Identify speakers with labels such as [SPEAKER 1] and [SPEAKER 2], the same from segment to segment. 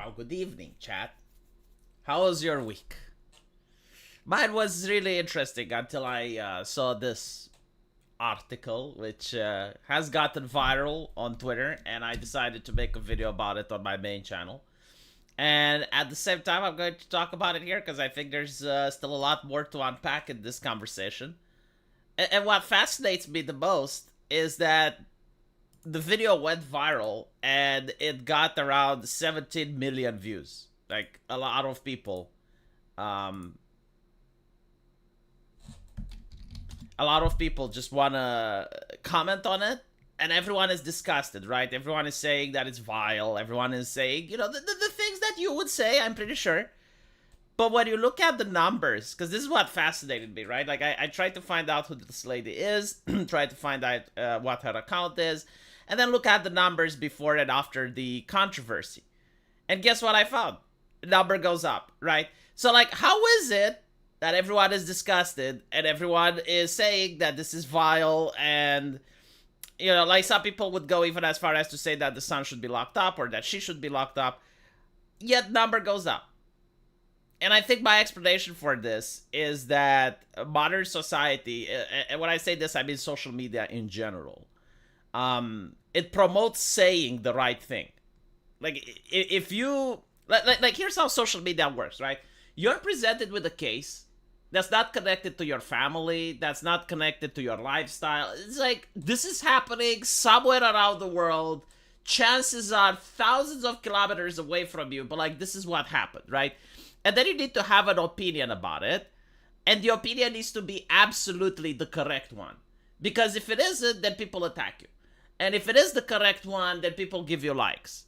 [SPEAKER 1] Well, good evening, chat. How was your week? Mine was really interesting until I saw this article, which has gotten viral on Twitter, and I decided to make a video about it on my main channel. And at the same time, I'm going to talk about it here because I think there's still a lot more to unpack in this conversation. And what fascinates me the most is that the video went viral and it got around 17 million views. Like, a lot of people. A lot of people just want to comment on it. And everyone is disgusted, right? Everyone is saying that it's vile. Everyone is saying, the things that you would say, I'm pretty sure. But when you look at the numbers, because this is what fascinated me, right? Like, I tried to find out who this lady is, tried to find out what her account is, and then look at the numbers before and after the controversy. And guess what I found? The number goes up, right? So, like, how is it that everyone is disgusted and everyone is saying that this is vile and, like some people would go even as far as to say that the son should be locked up or that she should be locked up, yet number goes up. And I think my explanation for this is that modern society, and when I say this, I mean social media in general, it promotes saying the right thing. Like, if you, like here's how social media works, right? You're presented with a case that's not connected to your family, that's not connected to your lifestyle. It's like, this is happening somewhere around the world. Chances are thousands of kilometers away from you, but like, this is what happened, right? And then you need to have an opinion about it. And the opinion needs to be absolutely the correct one. Because if it isn't, then people attack you. And if it is the correct one, then people give you likes.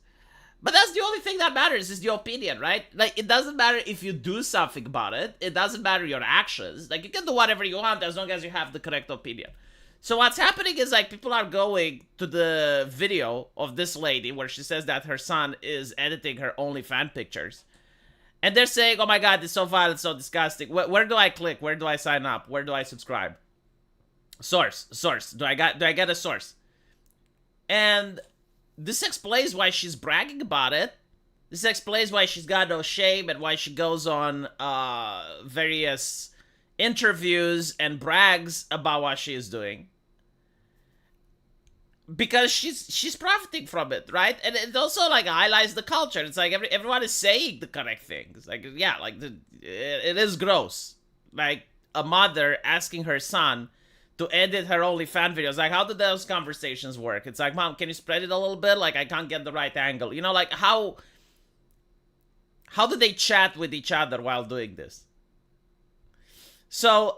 [SPEAKER 1] But that's the only thing that matters, is the opinion, right? Like, it doesn't matter if you do something about it. It doesn't matter your actions. Like, you can do whatever you want as long as you have the correct opinion. So what's happening is, like, people are going to the video of this lady where she says that her son is editing her OnlyFans pictures. And they're saying, oh my god, it's so violent, so disgusting. Where do I click? Where do I sign up? Where do I subscribe? Source. Do I get a source? And this explains why she's bragging about it. This explains why she's got no shame and why she goes on various interviews and brags about what she is doing. Because she's profiting from it, right? And it also, like, highlights the culture. It's like everyone is saying the correct things. Like, yeah, like, it is gross. Like, a mother asking her son to edit her OnlyFans videos. Like, how do those conversations work? It's like, Mom, can you spread it a little bit? Like, I can't get the right angle. Like, how do they chat with each other while doing this? So,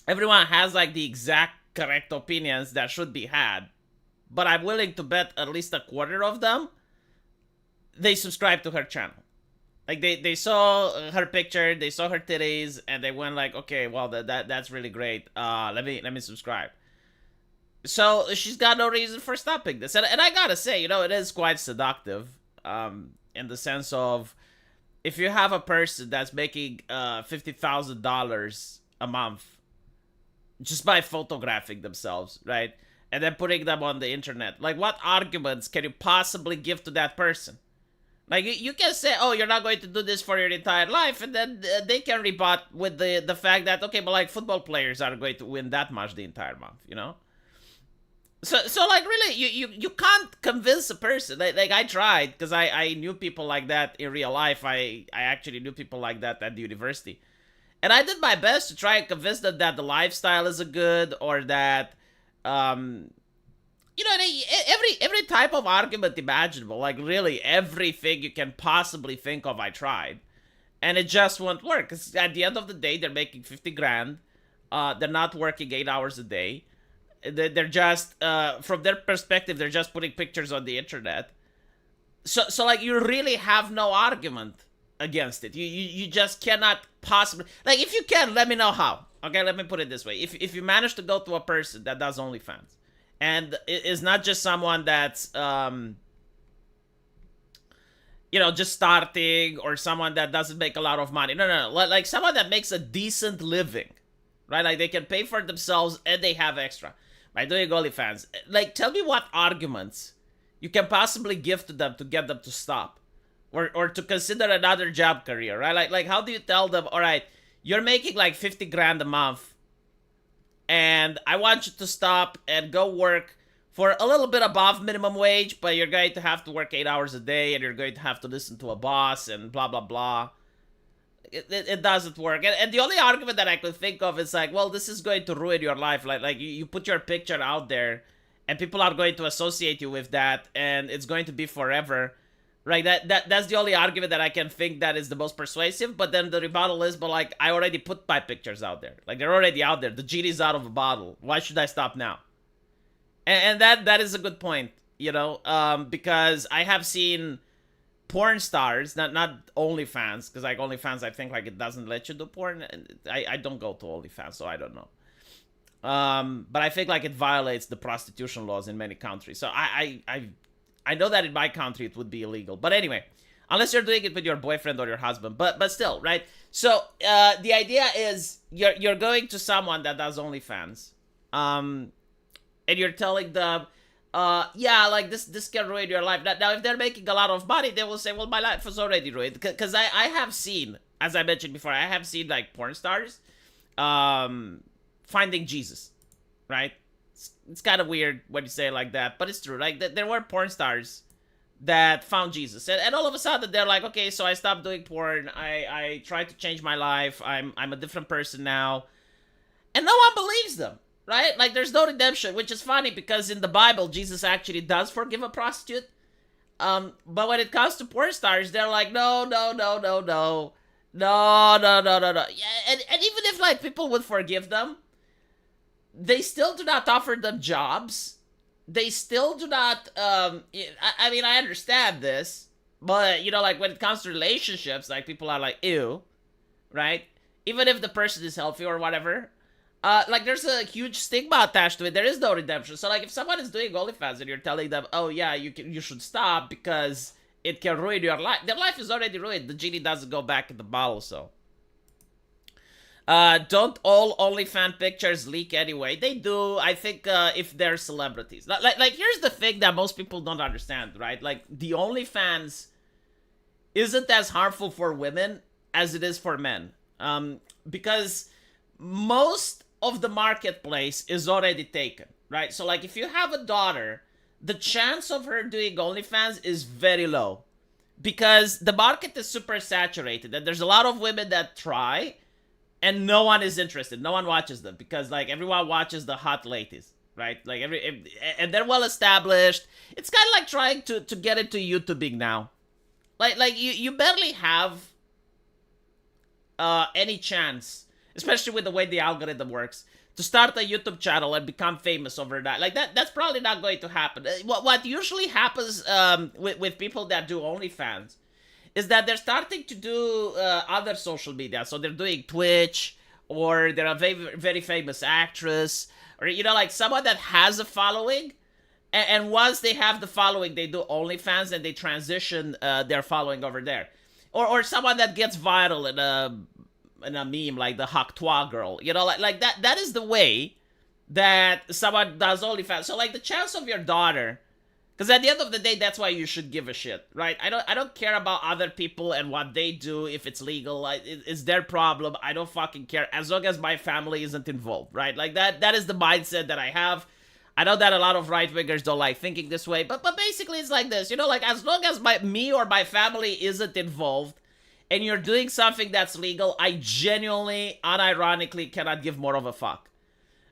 [SPEAKER 1] everyone has, like, the exact correct opinions that should be had. But I'm willing to bet at least a quarter of them, they subscribe to her channel. Like, they saw her picture, they saw her titties, and they went like, okay, well, that's really great. Let me subscribe. So she's got no reason for stopping this. And I gotta say, it is quite seductive, in the sense of, if you have a person that's making $50,000 a month just by photographing themselves, right? And then putting them on the internet. Like, what arguments can you possibly give to that person? Like, you can say, oh, you're not going to do this for your entire life, and then they can rebut with the fact that, okay, but, like, football players are going to win that much the entire month, So like, really, you can't convince a person. Like I tried, because I knew people like that in real life. I actually knew people like that at the university. And I did my best to try and convince them that the lifestyle isn't good, or that, every type of argument imaginable, like, really everything you can possibly think of, I tried. And it just won't work. Because at the end of the day, they're making 50 grand. They're not working 8 hours a day. They're just, from their perspective, they're just putting pictures on the internet. So like, you really have no argument against it. You just cannot possibly, like, if you can, let me know how. Okay, let me put it this way. If you manage to go to a person that does OnlyFans, and it is not just someone that's, just starting, or someone that doesn't make a lot of money. No. Like, someone that makes a decent living, right? Like, they can pay for themselves and they have extra by doing OnlyFans. Like, tell me what arguments you can possibly give to them to get them to stop, or to consider another job career, right? Like how do you tell them, all right, you're making like 50 grand a month, and I want you to stop and go work for a little bit above minimum wage, but you're going to have to work 8 hours a day, and you're going to have to listen to a boss and blah blah blah. It doesn't work. And the only argument that I could think of is like, well, this is going to ruin your life. Like you put your picture out there, and people are going to associate you with that, and it's going to be forever. Right? That's the only argument that I can think that is the most persuasive. But then the rebuttal is, but like, I already put my pictures out there. Like, they're already out there. The genie's out of a bottle. Why should I stop now? And that is a good point, you know, because I have seen porn stars, not OnlyFans, because like OnlyFans, I think like it doesn't let you do porn. And I don't go to OnlyFans, so I don't know. But I think like it violates the prostitution laws in many countries. So I know that in my country it would be illegal. But anyway, unless you're doing it with your boyfriend or your husband, but still, right? So the idea is you're going to someone that does OnlyFans, and you're telling them, yeah, like this can ruin your life. Now, if they're making a lot of money, they will say, well, my life is already ruined. Because I have seen, as I mentioned before, I have seen like porn stars finding Jesus, right? It's kind of weird when you say it like that, but it's true. Like, there were porn stars that found Jesus. And all of a sudden, they're like, okay, so I stopped doing porn. I tried to change my life. I'm a different person now. And no one believes them. Right? Like, there's no redemption, which is funny because in the Bible, Jesus actually does forgive a prostitute. But when it comes to porn stars, they're like, no. Yeah, and even if, like, people would forgive them, they still do not offer them jobs. They still do not, I mean, I understand this, but, you know, like, when it comes to relationships, like, people are like, ew, right? Even if the person is healthy or whatever. Like, there's a huge stigma attached to it. There is no redemption. So, like, if someone is doing OnlyFans and you're telling them, oh, yeah, you should stop because it can ruin your life. Their life is already ruined. The genie doesn't go back in the bottle, so. Don't all OnlyFans pictures leak anyway? They do, I think, if they're celebrities. Like, here's the thing that most people don't understand, right? Like, the OnlyFans isn't as harmful for women as it is for men. Because most of the marketplace is already taken, right? So, like, if you have a daughter, the chance of her doing OnlyFans is very low because the market is super saturated and there's a lot of women that try and no one is interested. No one watches them because, like, everyone watches the hot ladies, right? Like, and they're well established. It's kind of like trying to get into YouTubing now. Like you barely have any chance, especially with the way the algorithm works, to start a YouTube channel and become famous overnight. Like, that's probably not going to happen. What usually happens with people that do OnlyFans is that they're starting to do other social media. So they're doing Twitch, or they're a very, very famous actress, or, you know, like someone that has a following. And once they have the following, they do OnlyFans and they transition their following over there. Or someone that gets viral in a meme, like the Haktoa girl, you know, like that is the way that someone does OnlyFans. So, like, the chance of your daughter, because at the end of the day, that's why you should give a shit, right? I don't care about other people and what they do. If it's legal, it's their problem. I don't fucking care as long as my family isn't involved, right? Like, that is the mindset that I have. I know that a lot of right-wingers don't like thinking this way, but basically it's like this, you know, like, as long as me or my family isn't involved, and you're doing something that's legal, I genuinely, unironically cannot give more of a fuck.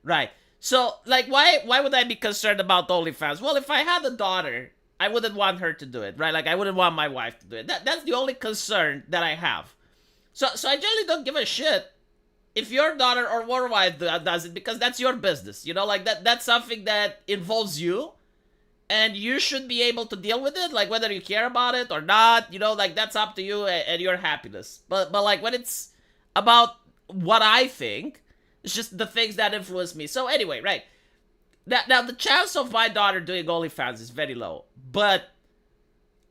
[SPEAKER 1] Right. So, like, why would I be concerned about OnlyFans? Well, if I had a daughter, I wouldn't want her to do it, right? Like, I wouldn't want my wife to do it. That's the only concern that I have. So I generally don't give a shit if your daughter or your wife does it, because that's your business. You know, like, that's something that involves you. And you should be able to deal with it, like, whether you care about it or not, you know, like, that's up to you and your happiness. But like, when it's about what I think, it's just the things that influence me. So anyway, right. Now, the chance of my daughter doing OnlyFans is very low. But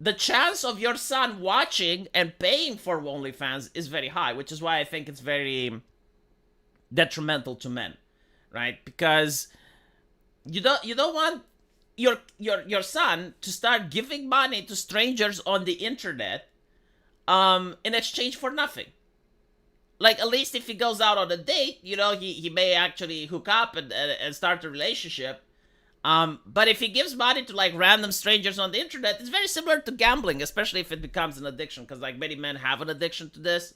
[SPEAKER 1] the chance of your son watching and paying for OnlyFans is very high, which is why I think it's very detrimental to men, right? Because you don't want your son to start giving money to strangers on the internet in exchange for nothing. Like, at least if he goes out on a date, he may actually hook up and start a relationship. But if he gives money to like random strangers on the internet, it's very similar to gambling, especially if it becomes an addiction, because like many men have an addiction to this.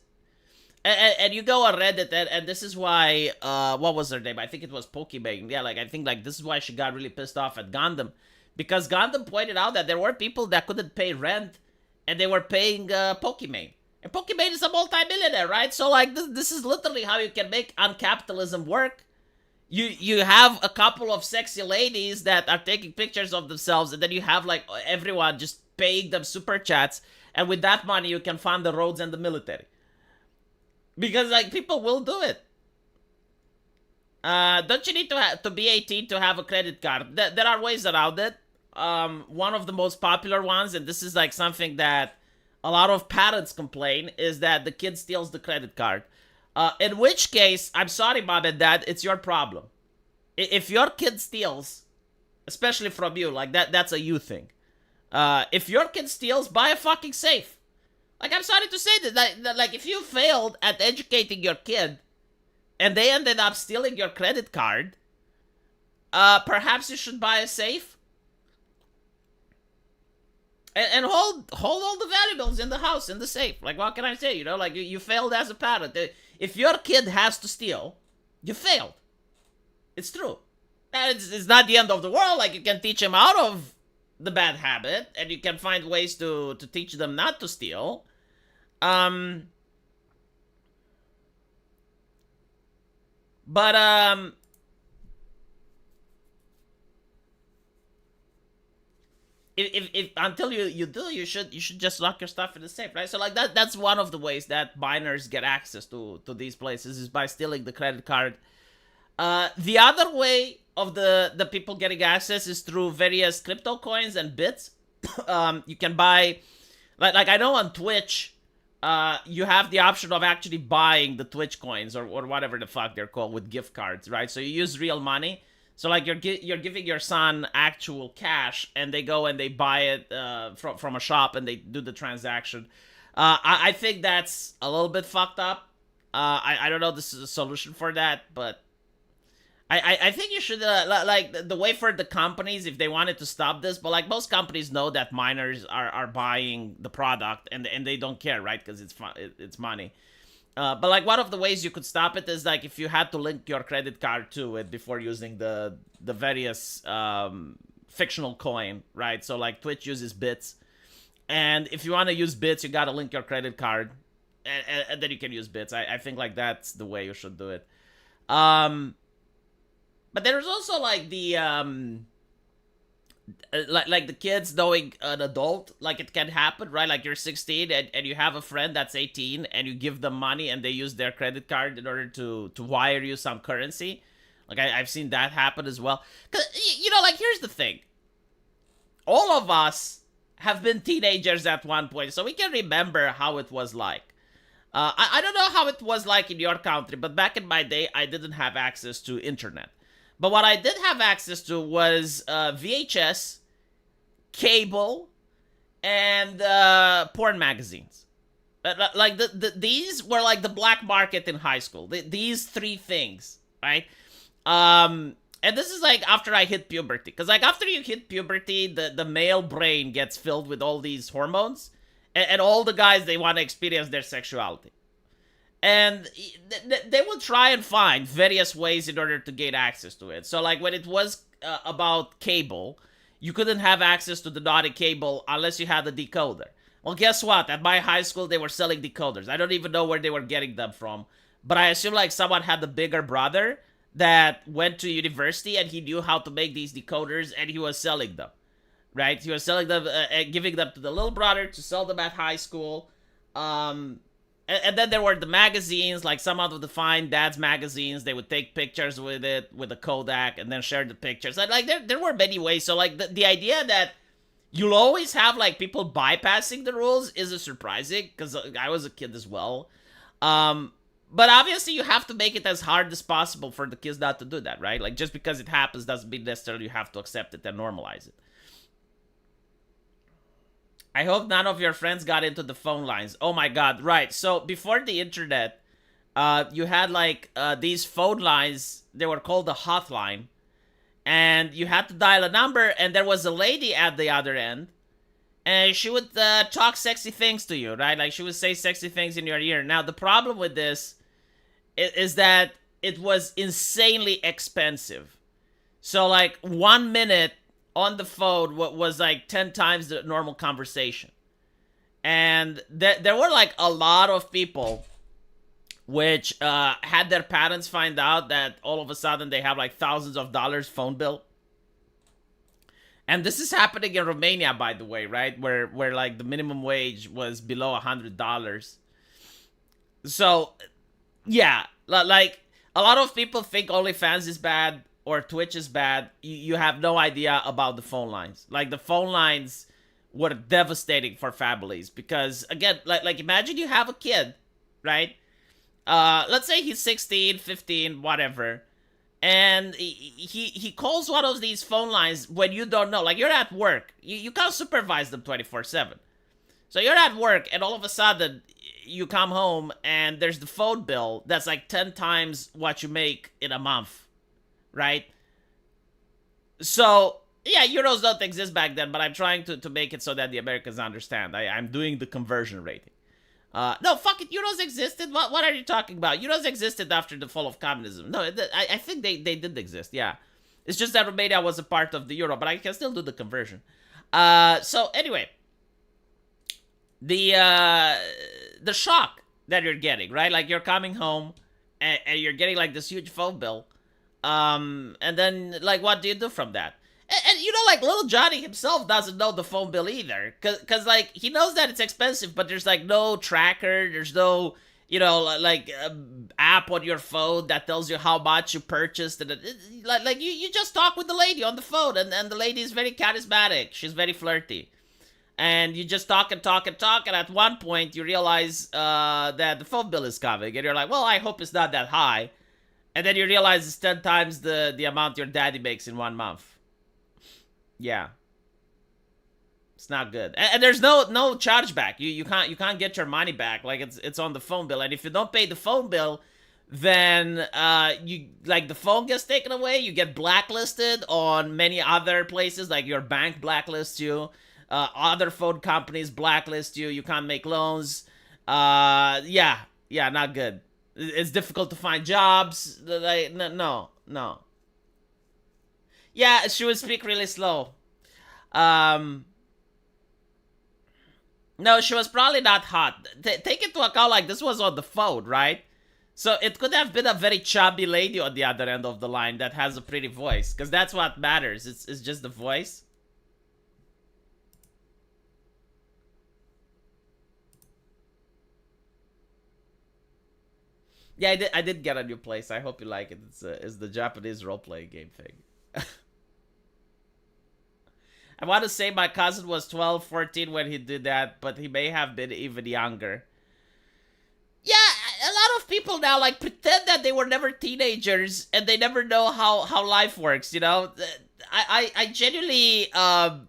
[SPEAKER 1] And you go on Reddit, and this is why, what was her name? I think it was Pokimane. Yeah, like, I think, like, this is why she got really pissed off at Gundam. Because Gundam pointed out that there were people that couldn't pay rent, and they were paying, Pokimane. And Pokimane is a multi-millionaire, right? So, like, this is literally how you can make uncapitalism work. You have a couple of sexy ladies that are taking pictures of themselves, and then you have, like, everyone just paying them super chats, and with that money, you can fund the roads and the military. Because, like, people will do it. Don't you need to be 18 to have a credit card? There are ways around it. One of the most popular ones, and this is, like, something that a lot of parents complain, is that the kid steals the credit card. In which case, I'm sorry, mom and dad, it's your problem. If your kid steals, especially from you, like, that's a you thing. If your kid steals, buy a fucking safe. Like, I'm sorry to say that, like, if you failed at educating your kid, and they ended up stealing your credit card, perhaps you should buy a safe? And hold all the valuables in the house, in the safe. Like, what can I say, Like, you failed as a parent. If your kid has to steal, you failed. It's true. And it's not the end of the world. Like, you can teach him out of the bad habit, and you can find ways to teach them not to steal. If until you do, you should just lock your stuff in the safe, right? So like that's one of the ways that minors get access to these places, is by stealing the credit card. The other way of the people getting access is through various crypto coins and bits. You can buy, like I know on Twitch, you have the option of actually buying the Twitch coins or whatever the fuck they're called with gift cards, right? So you use real money. So like you're giving your son actual cash, and they go and they buy it from a shop, and they do the transaction. I think that's a little bit fucked up. I don't know this is a solution for that, but I think you should like the way for the companies, if they wanted to stop this, but like most companies know that minors are buying the product, and they don't care, right? Because it's money. But like one of the ways you could stop it is like if you had to link your credit card to it before using the various fictional coin, right? So like Twitch uses bits, and if you want to use bits, you gotta link your credit card, and then you can use bits. I think like that's the way you should do it. But there's also like the like the kids knowing an adult, like it can happen, right? Like you're 16 and you have a friend that's 18, and you give them money, and they use their credit card in order to wire you some currency. Like I've seen that happen as well. Cause like here's the thing. All of us have been teenagers at one point, so we can remember how it was like. I don't know how it was like in your country, but back in my day, I didn't have access to internet. But what I did have access to was VHS, cable, and porn magazines. Like these were like the black market in high school. These three things, right? And this is like after I hit puberty, because like after you hit puberty, the male brain gets filled with all these hormones, and all the guys, they want to experience their sexuality. And they will try and find various ways in order to gain access to it. So, like, when it was about cable, you couldn't have access to the naughty cable unless you had a decoder. Well, guess what? At my high school, they were selling decoders. I don't even know where they were getting them from. But I assume, like, someone had a bigger brother that went to university, and he knew how to make these decoders, and he was selling them. Right? He was selling them, giving them to the little brother to sell them at high school. And then there were the magazines, like some of the fine dad's magazines. They would take pictures with it, with a Kodak, and then share the pictures. And like there were many ways. So like the idea that you'll always have like people bypassing the rules is surprising, because I was a kid as well. But obviously, you have to make it as hard as possible for the kids not to do that, right? Like, just because it happens doesn't mean necessarily you have to accept it and normalize it. I hope none of your friends got into the phone lines. Oh my god, right. So, before the internet, you had like these phone lines. They were called the hotline. And you had to dial a number, and there was a lady at the other end. And she would talk sexy things to you, right? Like, she would say sexy things in your ear. Now, the problem with this is that it was insanely expensive. So, like, 1 minute on the phone was like 10 times the normal conversation. And there were like a lot of people which had their parents find out that all of a sudden they have like thousands of dollars phone bill. And this is happening in Romania, by the way, right? Where like the minimum wage was below $100. So, yeah, like a lot of people think OnlyFans is bad or Twitch is bad. You have no idea about the phone lines. Like, the phone lines were devastating for families because, again, like imagine you have a kid, right? Let's say he's 16, 15, whatever. And he calls one of these phone lines when you don't know. Like, you're at work. You can't supervise them 24/7. So you're at work, and all of a sudden, you come home, and there's the phone bill that's like 10 times what you make in a month, right? So, yeah, euros don't exist back then, but I'm trying to make it so that the Americans understand. I'm doing the conversion rating. No, fuck it, euros existed? What are you talking about? Euros existed after the fall of communism. No, I think they did exist, yeah. It's just that Romania was a part of the euro, but I can still do the conversion. So, anyway. The shock that you're getting, right? Like, you're coming home, and you're getting, like, this huge phone bill. And then, like, what do you do from that? And you know, like, little Johnny himself doesn't know the phone bill either. Cause like, he knows that it's expensive, but there's, like, no tracker. There's no, you know, like, app on your phone that tells you how much you purchased. And like you just talk with the lady on the phone, and the lady is very charismatic. She's very flirty. And you just talk and talk and talk, and at one point, you realize that the phone bill is coming. And you're like, well, I hope it's not that high. And then you realize it's 10 times the amount your daddy makes in 1 month. Yeah, it's not good, and there's no chargeback. You can't get your money back. Like, it's on the phone bill, and if you don't pay the phone bill, then you, like, the phone gets taken away. You get blacklisted on many other places, like your bank blacklists you, other phone companies blacklist you. You can't make loans. Yeah, not good. It's difficult to find jobs. Like, no. Yeah, she would speak really slow. No, she was probably not hot. Take into account, like, this was on the phone, right? So it could have been a very chubby lady on the other end of the line that has a pretty voice. Because that's what matters. It's just the voice. Yeah, I did get a new place. I hope you like it. It's the Japanese role-playing game thing. I want to say my cousin was 12, 14 when he did that, but he may have been even younger. Yeah, a lot of people now, like, pretend that they were never teenagers and they never know how life works, you know? I genuinely am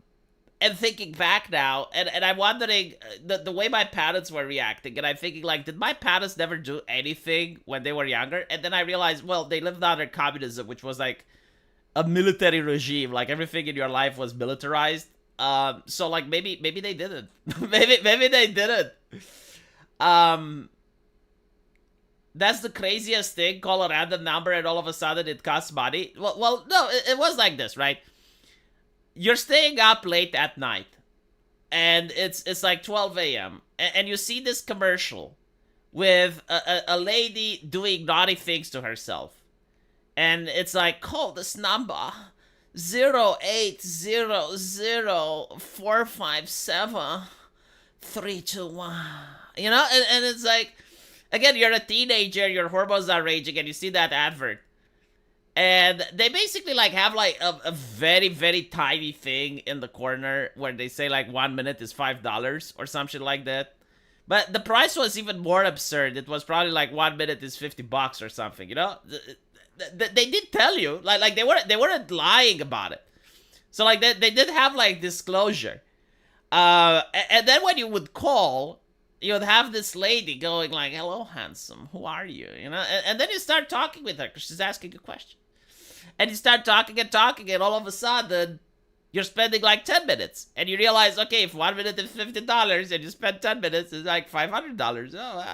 [SPEAKER 1] thinking back now, and I'm wondering the way my parents were reacting, and I'm thinking, like, did my parents never do anything when they were younger? And then I realized, well, they lived under communism, which was, like, a military regime. Like, everything in your life was militarized. So, like, maybe they didn't. maybe they didn't. That's the craziest thing. Call a random number and all of a sudden it costs money. Well, no, it was like this, right? You're staying up late at night, and it's like 12 a.m. and you see this commercial with a lady doing naughty things to herself. And it's like, call this number, 0800-457-321. You know, and it's like, again, you're a teenager, your hormones are raging, and you see that advert. And they basically, like, have, like, a very, very tiny thing in the corner where they say, like, 1 minute is $5 or something like that. But the price was even more absurd. It was probably like 1 minute is $50 or something. You know, they did tell you, like they weren't lying about it. So like they did have like disclosure. And then when you would call, you would have this lady going like, "Hello, handsome. Who are you?" You know, and then you start talking with her because she's asking a question. And you start talking and talking, and all of a sudden, you're spending like 10 minutes. And you realize, okay, if 1 minute is $50 and you spend 10 minutes, it's like $500. Oh,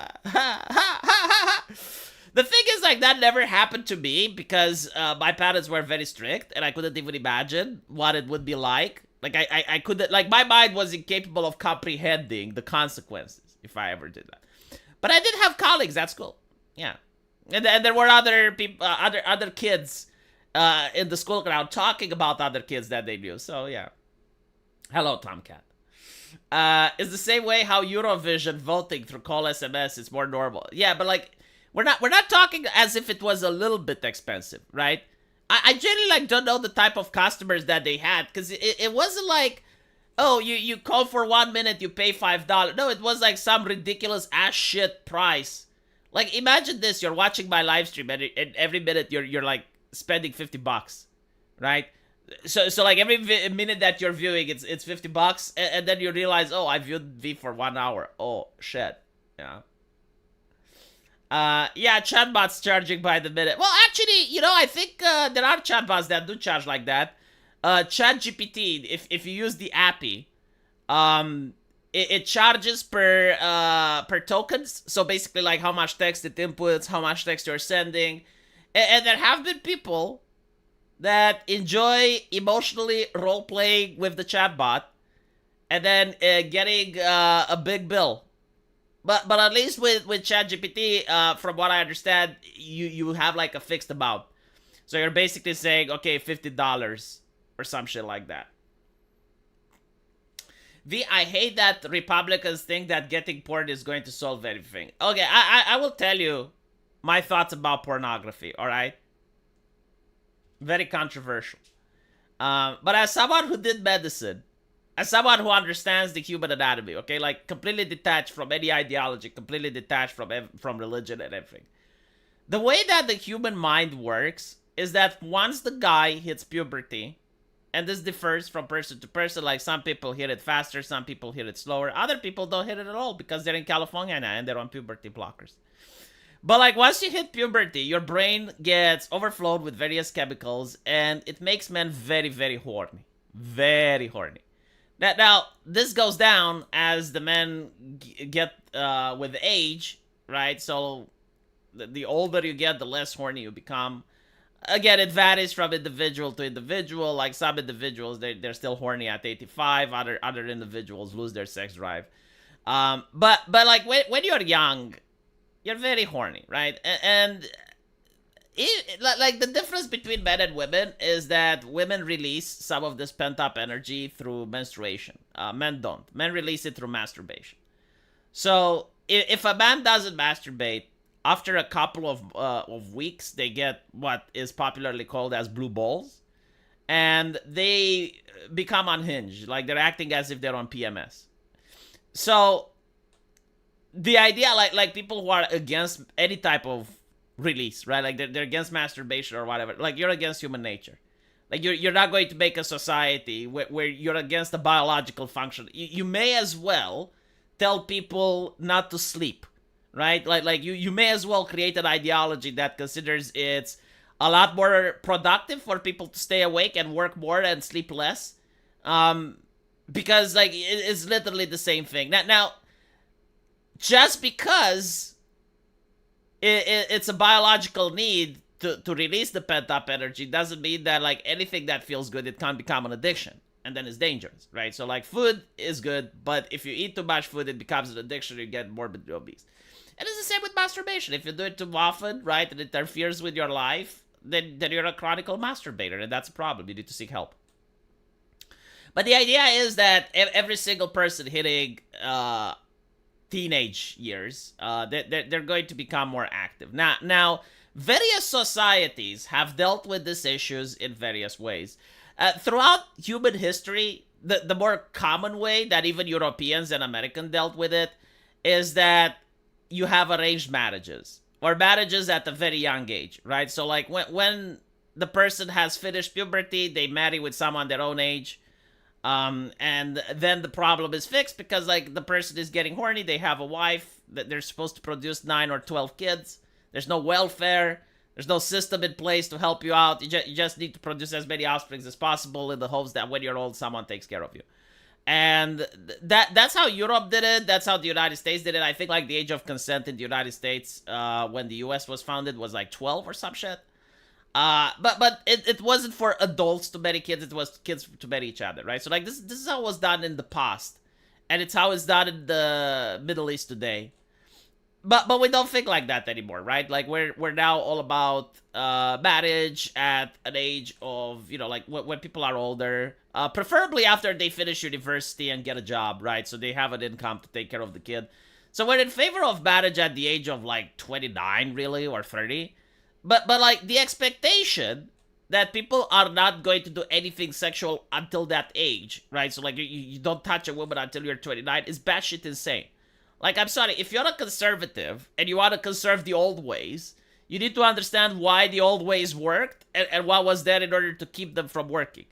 [SPEAKER 1] the thing is, like, that never happened to me because my parents were very strict, and I couldn't even imagine what it would be like. Like, I couldn't, like, my mind was incapable of comprehending the consequences if I ever did that. But I did have colleagues at school. Yeah. And there were other people, other kids in the school crowd talking about other kids that they knew. So yeah. Hello, Tomcat. It's the same way how Eurovision voting through call SMS is more normal. Yeah, but like we're not talking as if it was a little bit expensive, right? I generally like don't know the type of customers that they had because it wasn't like, oh, you call for 1 minute, you pay $5. No, it was like some ridiculous ass shit price. Like imagine this: you're watching my live stream and every minute you're like spending $50, right? So like every minute that you're viewing, it's $50, and then you realize, oh, I viewed V for 1 hour. Oh shit, yeah. Yeah, chatbots charging by the minute. Well, actually, you know, I think there are chatbots that do charge like that. ChatGPT, if you use the API, it charges per tokens. So basically, like how much text it inputs, how much text you're sending. And there have been people that enjoy emotionally role-playing with the chatbot and then getting a big bill. But at least with ChatGPT, from what I understand, you have like a fixed amount. So you're basically saying, okay, $50 or some shit like that. I hate that Republicans think that getting porn is going to solve everything. Okay, I will tell you my thoughts about pornography, alright? Very controversial. But as someone who did medicine, as someone who understands the human anatomy, okay? Like, completely detached from any ideology, completely detached from religion and everything. The way that the human mind works is that once the guy hits puberty, and this differs from person to person, like some people hit it faster, some people hit it slower, other people don't hit it at all because they're in California now and they're on puberty blockers. But like once you hit puberty, your brain gets overflowed with various chemicals and it makes men very, very horny. Very horny. Now this goes down as the men get with age, right? So the older you get, the less horny you become. Again, it varies from individual to individual. Like some individuals, they're still horny at 85. Other individuals lose their sex drive. But like when you're young, you're very horny, right? And like the difference between men and women is that women release some of this pent-up energy through menstruation. Men don't. Men release it through masturbation. So if a man doesn't masturbate, after a couple of weeks, they get what is popularly called as blue balls. And they become unhinged. Like they're acting as if they're on PMS. So the idea, like people who are against any type of release, right? Like they're against masturbation or whatever. Like you're against human nature. Like you're not going to make a society where you're against the biological function. You may as well tell people not to sleep, right? Like you may as well create an ideology that considers it's a lot more productive for people to stay awake and work more and sleep less. Because like it's literally the same thing. Now just because it's a biological need to release the pent-up energy doesn't mean that like anything that feels good, it can become an addiction. And then it's dangerous, right? So like food is good, but if you eat too much food, it becomes an addiction, you get morbidly obese. And it's the same with masturbation. If you do it too often, right, and it interferes with your life, then you're a chronic masturbator, and that's a problem. You need to seek help. But the idea is that every single person hitting teenage years, they're going to become more active. Now, various societies have dealt with these issues in various ways. Throughout human history, the more common way that even Europeans and Americans dealt with it is that you have arranged marriages or marriages at a very young age, right? So like when the person has finished puberty, they marry with someone their own age. And then the problem is fixed because like the person is getting horny, they have a wife that they're supposed to produce 9 or 12 kids. There's no welfare. There's no system in place to help you out. You just need to produce as many offsprings as possible in the hopes that when you're old, someone takes care of you. And that's how Europe did it. That's how the United States did it. I think like the age of consent in the United States when the US was founded was like 12 or some shit. But it wasn't for adults to marry kids. It was kids to marry each other, right? So like this is how it was done in the past, and it's how it's done in the Middle East today. But we don't think like that anymore, right? Like we're now all about marriage at an age of, you know, like when people are older, preferably after they finish university and get a job, right? So they have an income to take care of the kid. So we're in favor of marriage at the age of like 29, really, or 30. But like the expectation that people are not going to do anything sexual until that age, right? So like you don't touch a woman until you're 29 is batshit insane. Like, I'm sorry, if you're a conservative and you want to conserve the old ways, you need to understand why the old ways worked and what was there in order to keep them from working.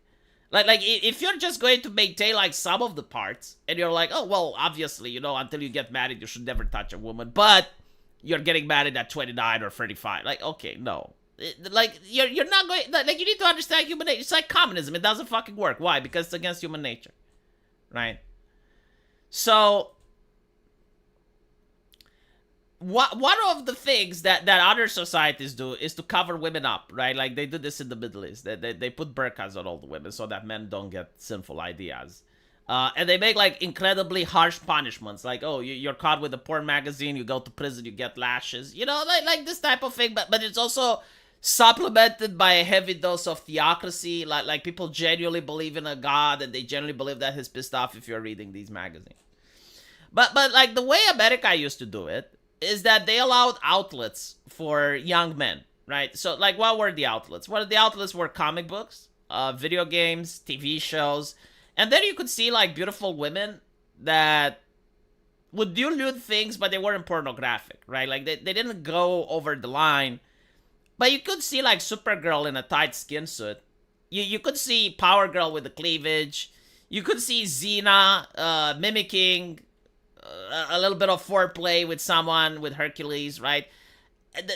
[SPEAKER 1] Like if you're just going to maintain like some of the parts and you're like, oh, well, obviously, you know, until you get married, you should never touch a woman, but you're getting married at 29 or 35. Like, okay, no. Like, you're not going, like, you need to understand human nature. It's like communism. It doesn't fucking work. Why? Because it's against human nature. Right? So one of the things that other societies do is to cover women up, right? Like they do this in the Middle East. They put burqas on all the women so that men don't get sinful ideas. And they make like incredibly harsh punishments, like, oh, you're caught with a porn magazine, you go to prison, you get lashes, you know, like this type of thing. But it's also supplemented by a heavy dose of theocracy. Like people genuinely believe in a god, and they genuinely believe that he's pissed off if you're reading these magazines. But like the way America used to do it is that they allowed outlets for young men, right? So like what were the outlets? Well, the outlets were comic books, video games, TV shows, and then you could see like beautiful women that would do lewd things, but they weren't pornographic, right? Like they didn't go over the line. But you could see like Supergirl in a tight skin suit. You could see Power Girl with the cleavage. You could see Xena mimicking a little bit of foreplay with someone, with Hercules, right?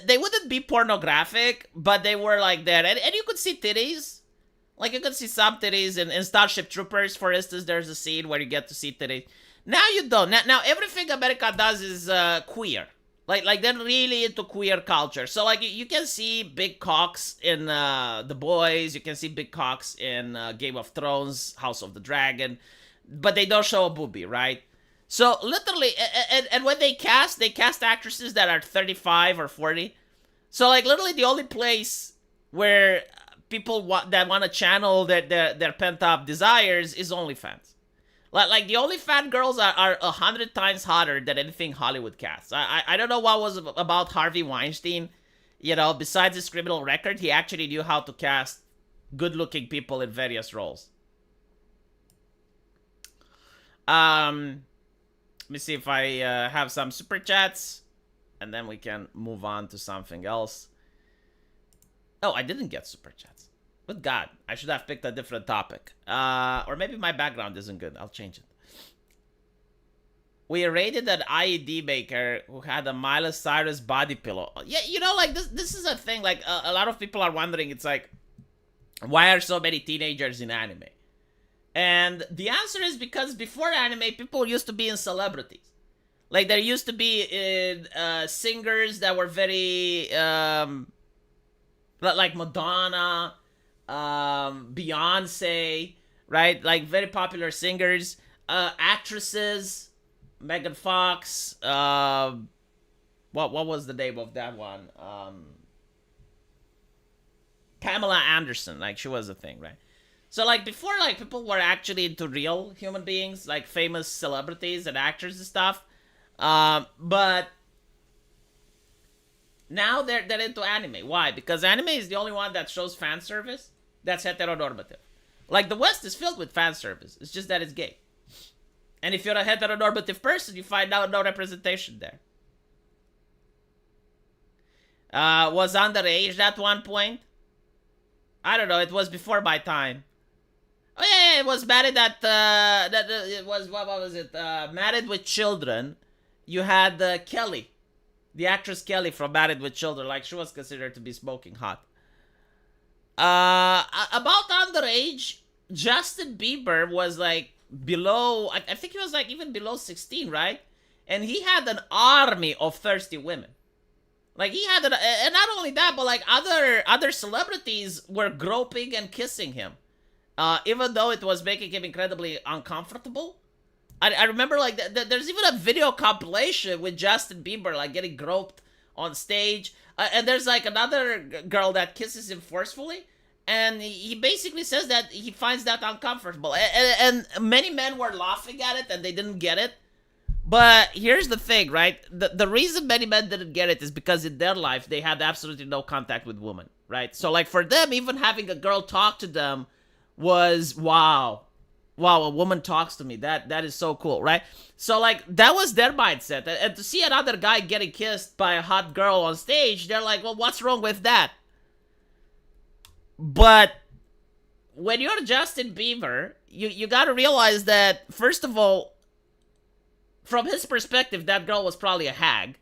[SPEAKER 1] They wouldn't be pornographic, but they were like that. And you could see titties. Like, you could see some titties in Starship Troopers, for instance. There's a scene where you get to see titties. Now you don't. Now everything America does is queer. Like they're really into queer culture. So, like, you can see big cocks in The Boys. You can see big cocks in Game of Thrones, House of the Dragon. But they don't show a boobie, right? So, literally, and when they cast actresses that are 35 or 40. So, like, literally the only place where people want to channel their pent-up desires is OnlyFans. Like the OnlyFans girls are 100 times hotter than anything Hollywood casts. I don't know what was about Harvey Weinstein. You know, besides his criminal record, he actually knew how to cast good-looking people in various roles. Let me see if I have some super chats, and then we can move on to something else. Oh, I didn't get super chats. Good God, I should have picked a different topic. Or maybe my background isn't good. I'll change it. We raided an IED maker who had a Miley Cyrus body pillow. Yeah, you know, like, this is a thing. Like, a lot of people are wondering, it's like, why are so many teenagers in anime? And the answer is because before anime, people used to be in celebrities. Like, there used to be singers that were very, like Madonna, Beyonce, right? Like, very popular singers. Actresses, Megan Fox, what was the name of that one? Pamela Anderson, like, she was a thing, right? So, like, before, like, people were actually into real human beings, like famous celebrities and actors and stuff. But now they're into anime. Why? Because anime is the only one that shows fan service that's heteronormative. Like, the West is filled with fan service. It's just that it's gay. And if you're a heteronormative person, you find out no representation there. Was underage at one point. I don't know. It was before my time. Oh yeah, it was married at it was what was it? Married with Children. You had Kelly, the actress Kelly from Married with Children. Like she was considered to be smoking hot. About underage, Justin Bieber was like below. I think he was like even below 16, right? And he had an army of thirsty women. Like he had and not only that, but like other celebrities were groping and kissing him, even though it was making him incredibly uncomfortable. I remember like there's even a video compilation with Justin Bieber like getting groped on stage, and there's like another girl that kisses him forcefully, and he basically says that he finds that uncomfortable, and many men were laughing at it and they didn't get it. But here's the thing, right? The reason many men didn't get it is because in their life, they had absolutely no contact with women, right? So, like, for them, even having a girl talk to them was, wow, a woman talks to me. That is so cool, right? So, like, that was their mindset. And to see another guy getting kissed by a hot girl on stage, they're like, well, what's wrong with that? But when you're Justin Bieber, you got to realize that, first of all, from his perspective, that girl was probably a hag.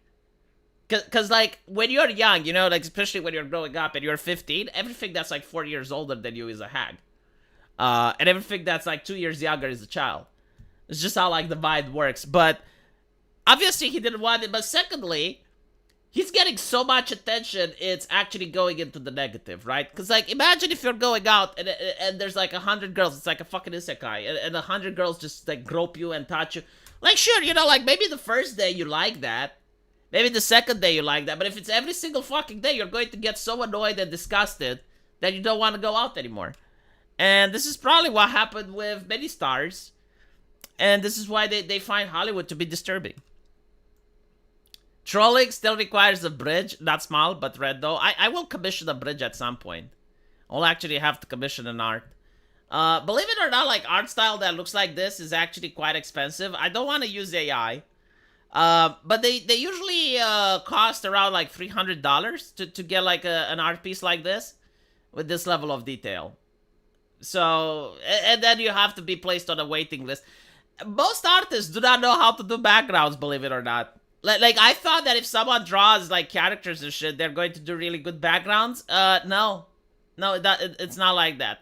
[SPEAKER 1] Because, like, when you're young, you know, like, especially when you're growing up and you're 15, everything that's, like, 4 years older than you is a hag. And everything that's, like, 2 years younger is a child. It's just how, like, the mind works. But, obviously, he didn't want it. But secondly, he's getting so much attention, it's actually going into the negative, right? Because, like, imagine if you're going out and there's, like, 100 girls. It's like a fucking isekai. And 100 girls just, like, grope you and touch you. Like, sure, you know, like, maybe the first day you like that. Maybe the second day you like that. But if it's every single fucking day, you're going to get so annoyed and disgusted that you don't want to go out anymore. And this is probably what happened with many stars. And this is why they find Hollywood to be disturbing. Trolling still requires a bridge. Not small, but red, though. I will commission a bridge at some point. I'll actually have to commission an art. Believe it or not, like, art style that looks like this is actually quite expensive. I don't want to use AI. But they usually cost around, like, $300 to get, like, an art piece like this with this level of detail. So, and then you have to be placed on a waiting list. Most artists do not know how to do backgrounds, believe it or not. Like I thought that if someone draws, like, characters and shit, they're going to do really good backgrounds. No, it's not like that.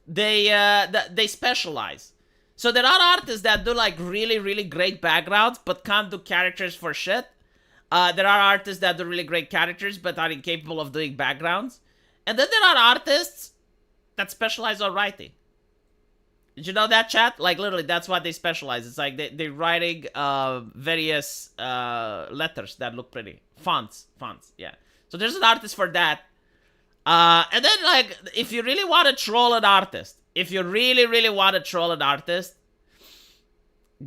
[SPEAKER 1] They specialize. So there are artists that do like really, really great backgrounds but can't do characters for shit. There are artists that do really great characters but are incapable of doing backgrounds. And then there are artists that specialize on writing. Did you know that, chat? Like, literally, that's what they specialize. It's like they're writing various letters that look pretty. Fonts, yeah. So there's an artist for that. And then, like, if you really want to troll an artist,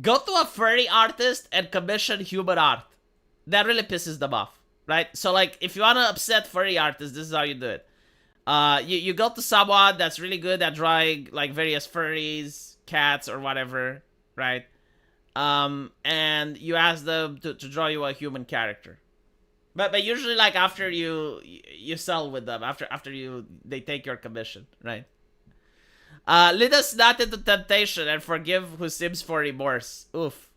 [SPEAKER 1] go to a furry artist and commission human art. That really pisses them off, right? So, like, if you want to upset furry artists, this is how you do it. You go to someone that's really good at drawing, like, various furries, cats, or whatever, right? And you ask them to draw you a human character. But usually, like, after you sell with them, after they take your commission, right? Lead us not into temptation and forgive who sims for remorse. Oof.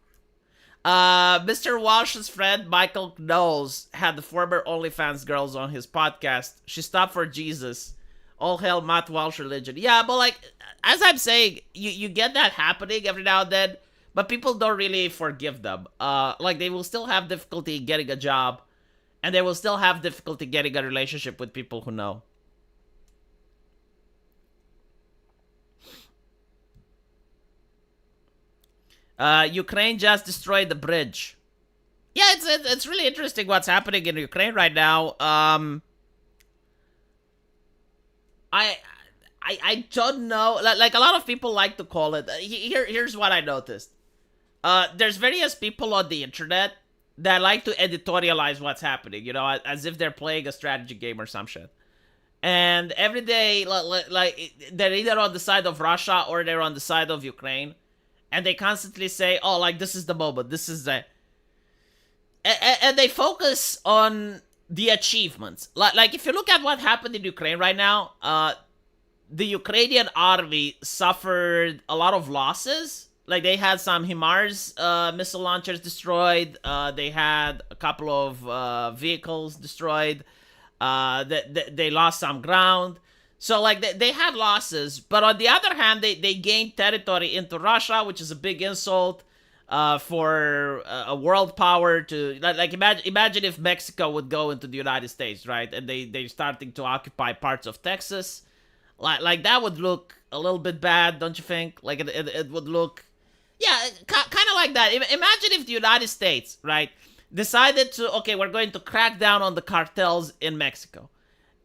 [SPEAKER 1] Mr. Walsh's friend Michael Knowles had the former OnlyFans girls on his podcast. She stopped for Jesus. All hail Matt Walsh religion. Yeah, but, like, as I'm saying, you get that happening every now and then, but people don't really forgive them. Like, they will still have difficulty getting a job, and they will still have difficulty getting a relationship with people who know. Ukraine just destroyed the bridge. Yeah, it's really interesting what's happening in Ukraine right now. I don't know. Like, a lot of people like to call it. Here's what I noticed. There's various people on the internet that like to editorialize what's happening, you know, as if they're playing a strategy game or some shit. And every day, like they're either on the side of Russia or they're on the side of Ukraine. and they constantly say, "Oh, like this is the moment, this is the," and they focus on the achievements. Like if you look at what happened in Ukraine right now, the Ukrainian army suffered a lot of losses. Like they had some HIMARS missile launchers destroyed. They had a couple of vehicles destroyed. They lost some ground. So like they had losses, but on the other hand, they gained territory into Russia, which is a big insult for a world power to like imagine if Mexico would go into the United States, right? And they're starting to occupy parts of Texas. Like that would look a little bit bad, don't you think? Like it would look, yeah, kind of like that. Imagine if the United States, right, decided to, okay, we're going to crack down on the cartels in Mexico.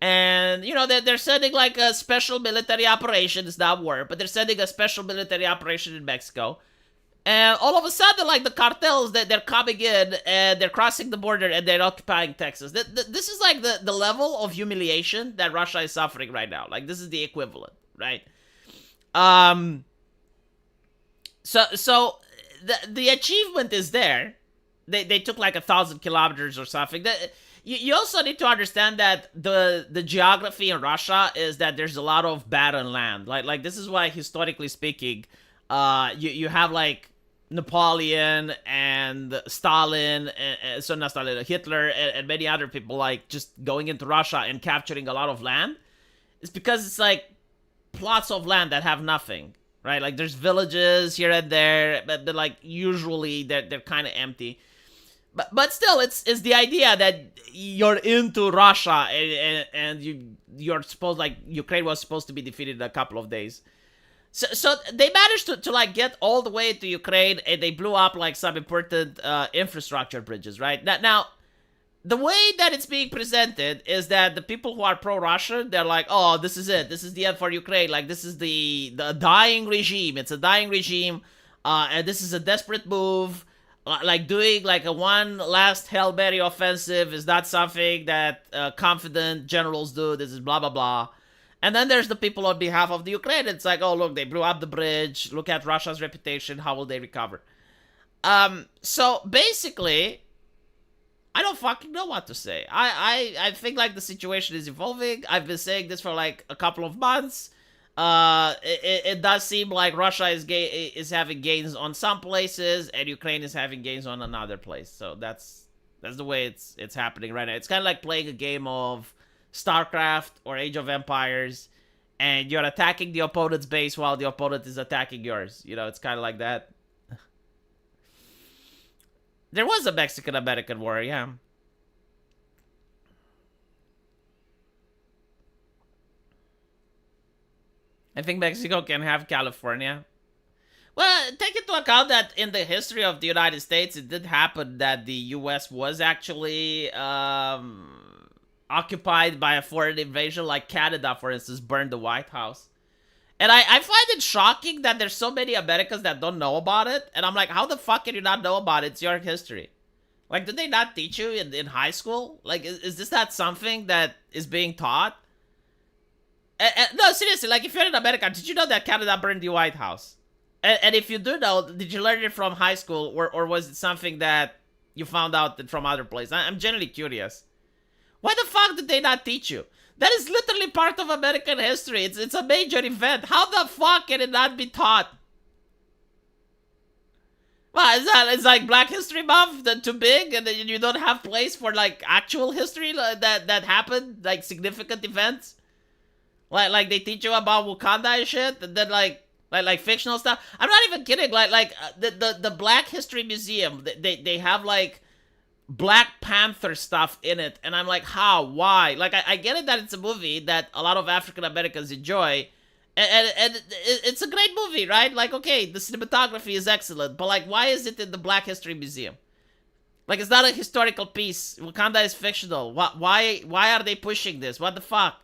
[SPEAKER 1] And, you know, they're sending like a special military operation. It's not war, but they're sending a special military operation in Mexico. And all of a sudden, like the cartels, they're coming in and they're crossing the border and they're occupying Texas. This is like the level of humiliation that Russia is suffering right now. Like this is the equivalent, right? So the achievement is there. They took like 1,000 kilometers or something. You also need to understand that the geography in Russia is that there's a lot of barren land. Like this is why, historically speaking, you have like Napoleon and Stalin, and so not Stalin, Hitler, and many other people like just going into Russia and capturing a lot of land. It's because it's like plots of land that have nothing, right? Like there's villages here and there, but they're like usually they're kind of empty. But still, it's the idea that you're into Russia and you're supposed, like Ukraine was supposed to be defeated in a couple of days. So they managed to like get all the way to Ukraine, and they blew up like some important infrastructure bridges, right? Now, the way that it's being presented is that the people who are pro-Russian, they're like, oh, this is it. This is the end for Ukraine. Like, this is the dying regime. It's a dying regime, and this is a desperate move. Like, doing like a one last Hail Mary offensive is not something that confident generals do. This is blah, blah, blah. And then there's the people on behalf of the Ukraine. It's like, oh, look, they blew up the bridge. Look at Russia's reputation. How will they recover? So basically, I don't fucking know what to say. I think like the situation is evolving. I've been saying this for like a couple of months. It does seem like Russia is having gains on some places, and Ukraine is having gains on another place. So that's the way it's happening right now. It's kind of like playing a game of StarCraft or Age of Empires, and you're attacking the opponent's base while the opponent is attacking yours. You know, it's kind of like that. There was a Mexican-American war, yeah. I think Mexico can have California. Well, take into account that in the history of the United States, it did happen that the U.S. was actually occupied by a foreign invasion, like Canada, for instance, burned the White House. And I find it shocking that there's so many Americans that don't know about it. And I'm like, how the fuck can you not know about it? It's your history. Like, did they not teach you in high school? Like, is this not something that is being taught? No, seriously, like, if you're in America, did you know that Canada burned the White House? And if you do know, did you learn it from high school? Or was it something that you found out from other places? I'm genuinely curious. Why the fuck did they not teach you? That is literally part of American history. It's a major event. How the fuck can it not be taught? Well, is like Black History Month too big, and then you don't have place for like actual history that happened, like significant events? Like they teach you about Wakanda and shit, and then like fictional stuff. I'm not even kidding. Like the Black History Museum, they have like Black Panther stuff in it, and I'm like, how? Why? Like, I get it that it's a movie that a lot of African Americans enjoy, and it's a great movie, right? Like, okay, the cinematography is excellent, but like, why is it in the Black History Museum? Like, it's not a historical piece. Wakanda is fictional. Why are they pushing this? What the fuck?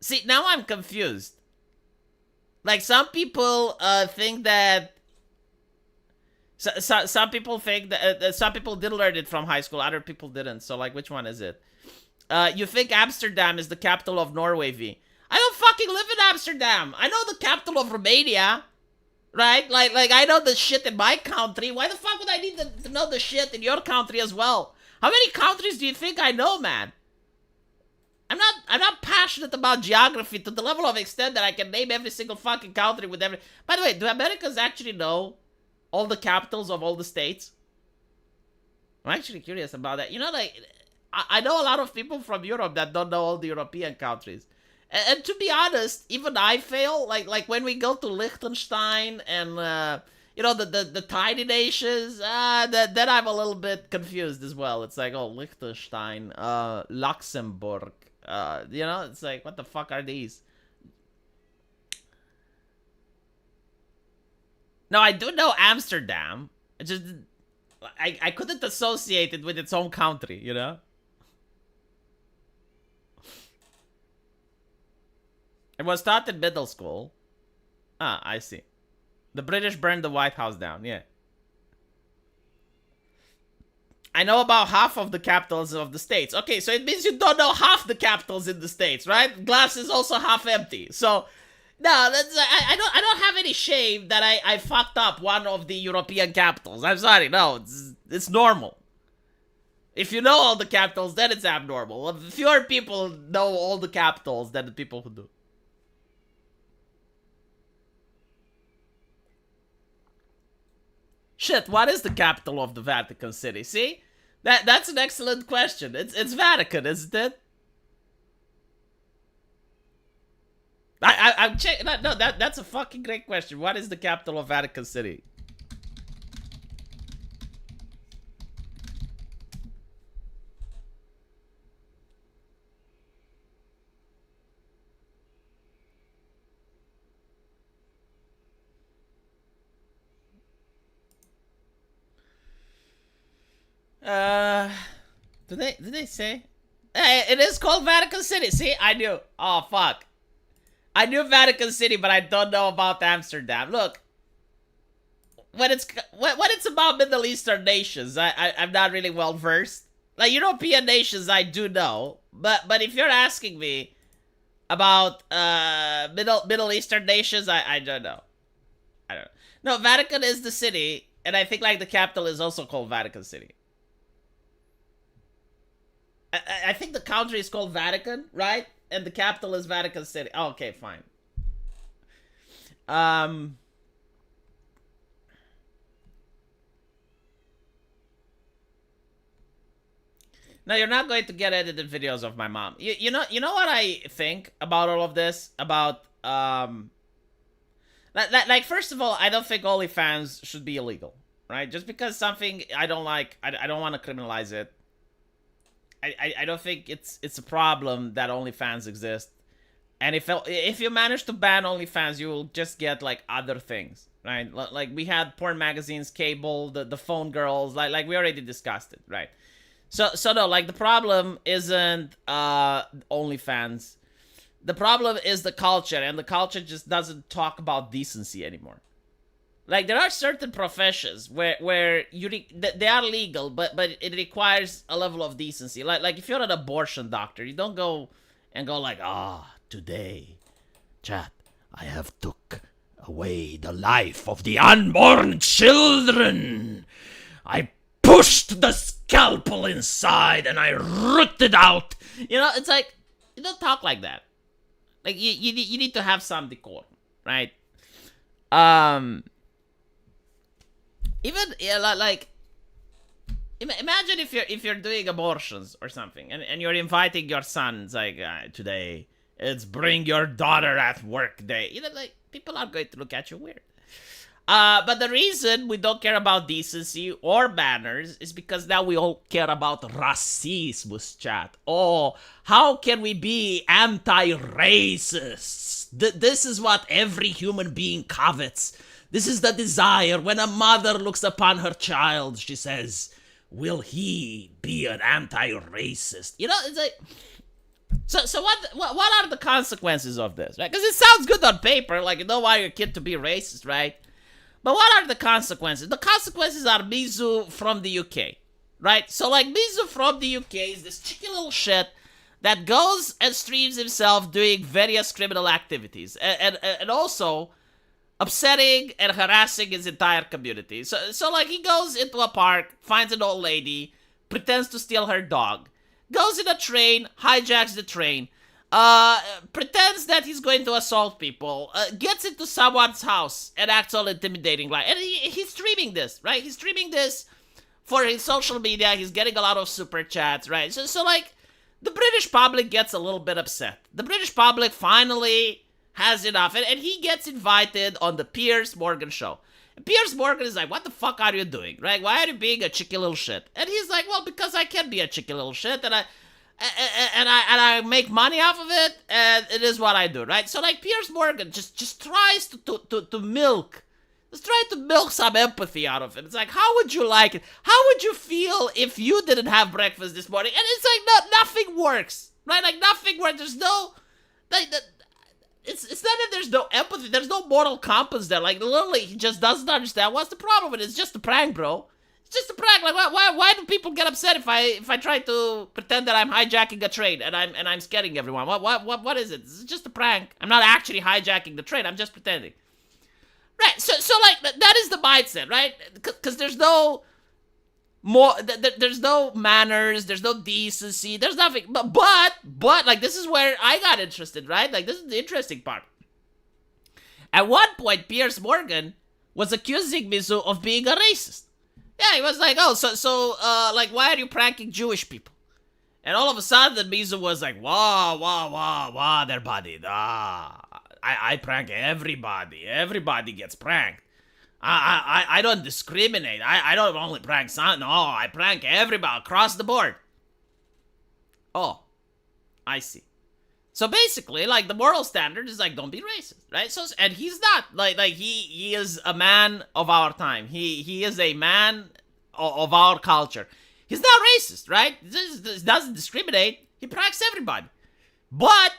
[SPEAKER 1] See, now I'm confused. Like, some people think that some people think that some people did learn it from high school, other people didn't. So like, which one is it? You think Amsterdam is the capital of Norway, V? I don't fucking live in Amsterdam. I know the capital of Romania, right? Like I know the shit in my country. Why the fuck would I need to know the shit in your country as well? How many countries do you think I know, man? I'm not passionate about geography to the level of extent that I can name every single fucking country with every... By the way, do Americans actually know all the capitals of all the states? I'm actually curious about that. You know, like, I know a lot of people from Europe that don't know all the European countries. And to be honest, even I fail. Like when we go to Liechtenstein and, you know, the tiny nations, then I'm a little bit confused as well. It's like, oh, Liechtenstein, Luxembourg, you know, it's like, what the fuck are these? No, I do know Amsterdam. I couldn't associate it with its own country, you know? It was taught in middle school. Ah, I see. The British burned the White House down, yeah. I know about half of the capitals of the states. Okay, so it means you don't know half the capitals in the states, right? Glass is also half empty. So, no, that's, I don't have any shame that I fucked up one of the European capitals. I'm sorry, no, it's normal. If you know all the capitals, then it's abnormal. If fewer people know all the capitals than the people who do. Shit, what is the capital of the Vatican City? See? That's an excellent question. It's Vatican, isn't it? I'm checking. No, that's a fucking great question. What is the capital of Vatican City? Did they say? Hey, it is called Vatican City. See, I knew. Oh fuck, I knew Vatican City, but I don't know about Amsterdam. Look, when it's about Middle Eastern nations, I'm not really well versed. Like European nations, I do know, but if you're asking me about Middle Eastern nations, I don't know. I don't know. No, Vatican is the city, and I think like the capital is also called Vatican City. I think the country is called Vatican, right? And the capital is Vatican City. Oh, okay, fine. No, you're not going to get edited videos of my mom. You know what I think about all of this? About, like first of all, I don't think OnlyFans should be illegal, right? Just because something I don't like, I don't want to criminalize it. I don't think it's a problem that OnlyFans exist. And if you manage to ban OnlyFans, you will just get like other things, right? Like we had porn magazines, cable, the phone girls, like we already discussed it, right? So no, like the problem isn't OnlyFans. The problem is the culture, and the culture just doesn't talk about decency anymore. Like there are certain professions where they are legal, but it requires a level of decency. Like if you're an abortion doctor, you don't go like, today, chat, I have took away the life of the unborn children. I pushed the scalpel inside and I rooted out. You know, it's like you don't talk like that. Like you need to have some decorum, right? Even like imagine if you're doing abortions or something and you're inviting your sons like today it's bring your daughter at work day. You know, like people are going to look at you weird. But the reason we don't care about decency or manners is because now we all care about racism, chat. Oh, how can we be anti-racist? This is what every human being covets. This is the desire. When a mother looks upon her child, she says, will he be an anti-racist? You know, it's like... So what are the consequences of this, right? Because it sounds good on paper, like you don't want your kid to be racist, right? But what are the consequences? The consequences are Mizu from the UK, right? So like Mizu from the UK is this cheeky little shit that goes and streams himself doing various criminal activities and also upsetting and harassing his entire community. So like he goes into a park, finds an old lady, pretends to steal her dog, goes in a train, hijacks the train, pretends that he's going to assault people, gets into someone's house and acts all intimidating, like, and he's streaming this, right? He's streaming this for his social media. He's getting a lot of super chats, right? So like, the British public gets a little bit upset. The British public finally has enough, and he gets invited on the Piers Morgan show. And Piers Morgan is like, what the fuck are you doing, right? Why are you being a cheeky little shit? And he's like, well, because I can be a cheeky little shit, and I make money off of it, and it is what I do, right? So like, Piers Morgan just tries to milk. Let's try to milk some empathy out of it. It's like, how would you like it? How would you feel if you didn't have breakfast this morning? And it's like, no, nothing works, right? Like, nothing works. There's no, like, it's not that there's no empathy. There's no moral compass there. Like, literally, he just doesn't understand what's the problem with it. It's just a prank, bro. It's just a prank. Like, why do people get upset if I try to pretend that I'm hijacking a train and I'm scaring everyone? What is it? It's just a prank. I'm not actually hijacking the train. I'm just pretending. Right, so like, that is the mindset, right? Because there's no there's no manners, there's no decency, there's nothing. But like, this is where I got interested, right? Like, this is the interesting part. At one point, Piers Morgan was accusing Mizu of being a racist. Yeah, he was like, oh, so like, why are you pranking Jewish people? And all of a sudden, Mizu was like, wow, their body, I prank everybody. Everybody gets pranked. I don't discriminate. I don't only prank some. No, I prank everybody across the board. Oh, I see. So basically, like, the moral standard is like, don't be racist, right? So, and he's not like he is a man of our time. He is a man of our culture. He's not racist, right? He doesn't discriminate. He pranks everybody, but